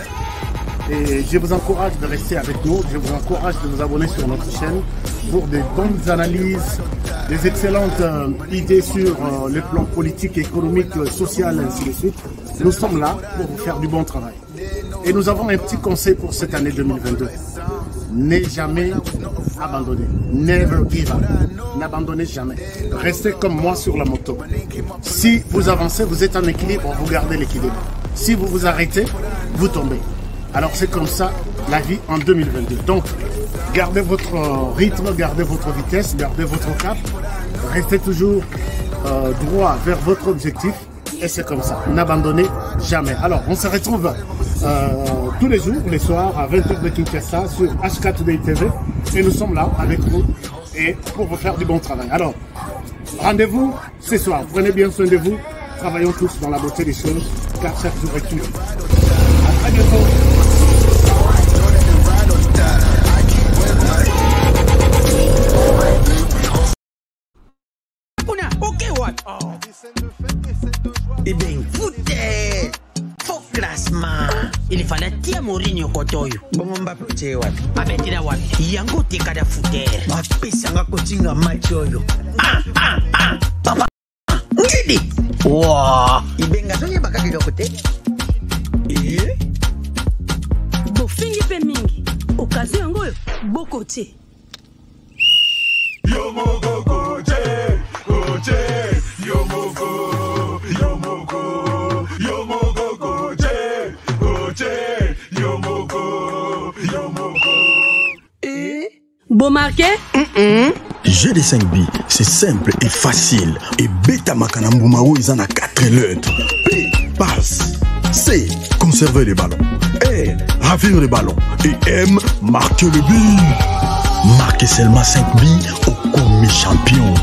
Et je vous encourage de rester avec nous, je vous encourage de vous abonner sur notre chaîne pour des bonnes analyses, des excellentes idées sur le plan politique, économique, social, ainsi de suite. Nous sommes là pour vous faire du bon travail. Et nous avons un petit conseil pour cette année 2022. Ne jamais abandonner. Never give up. N'abandonnez jamais. Restez comme moi sur la moto. Si vous avancez, vous êtes en équilibre, vous gardez l'équilibre. Si vous vous arrêtez, vous tombez. Alors c'est comme ça la vie en 2022. Donc, gardez votre rythme, gardez votre vitesse, gardez votre cap. Restez toujours droit vers votre objectif. Et c'est comme ça. N'abandonnez jamais. Alors, on se retrouve tous les jours, les soirs, à 20h de Kinshasa sur HK Today TV. Et nous sommes là avec vous et pour vous faire du bon travail. Alors, rendez-vous ce soir. Prenez bien soin de vous. Travaillons tous dans la beauté des choses, car chaque jour est une vie. À très bientôt. Eh bien, foutez! Faux classement! Il fallait tirer Mourinho Kotoyo. Bon, Mbappé, tu es what? Abetira what? Yango te kada fouter. Mbappé, sanga kotinga match oyo. Papa! Ngidi. Wow. Ibenga sonye bakaki de côté. Bofingi pe mingi. Occasion yango bokote. Yomoko koche, koche, yomoko, yomoko, yomoko koche, koche, yomoko, yomoko. Bon marqué? Jeu de 5 billes, c'est simple et facile. Et bêta makanambumao, ils en a 4 lettres. P, passe. C, conserver les ballons. R, ravir les ballons. Et M, marquer le but. Marquez seulement 5 billes au commis champion.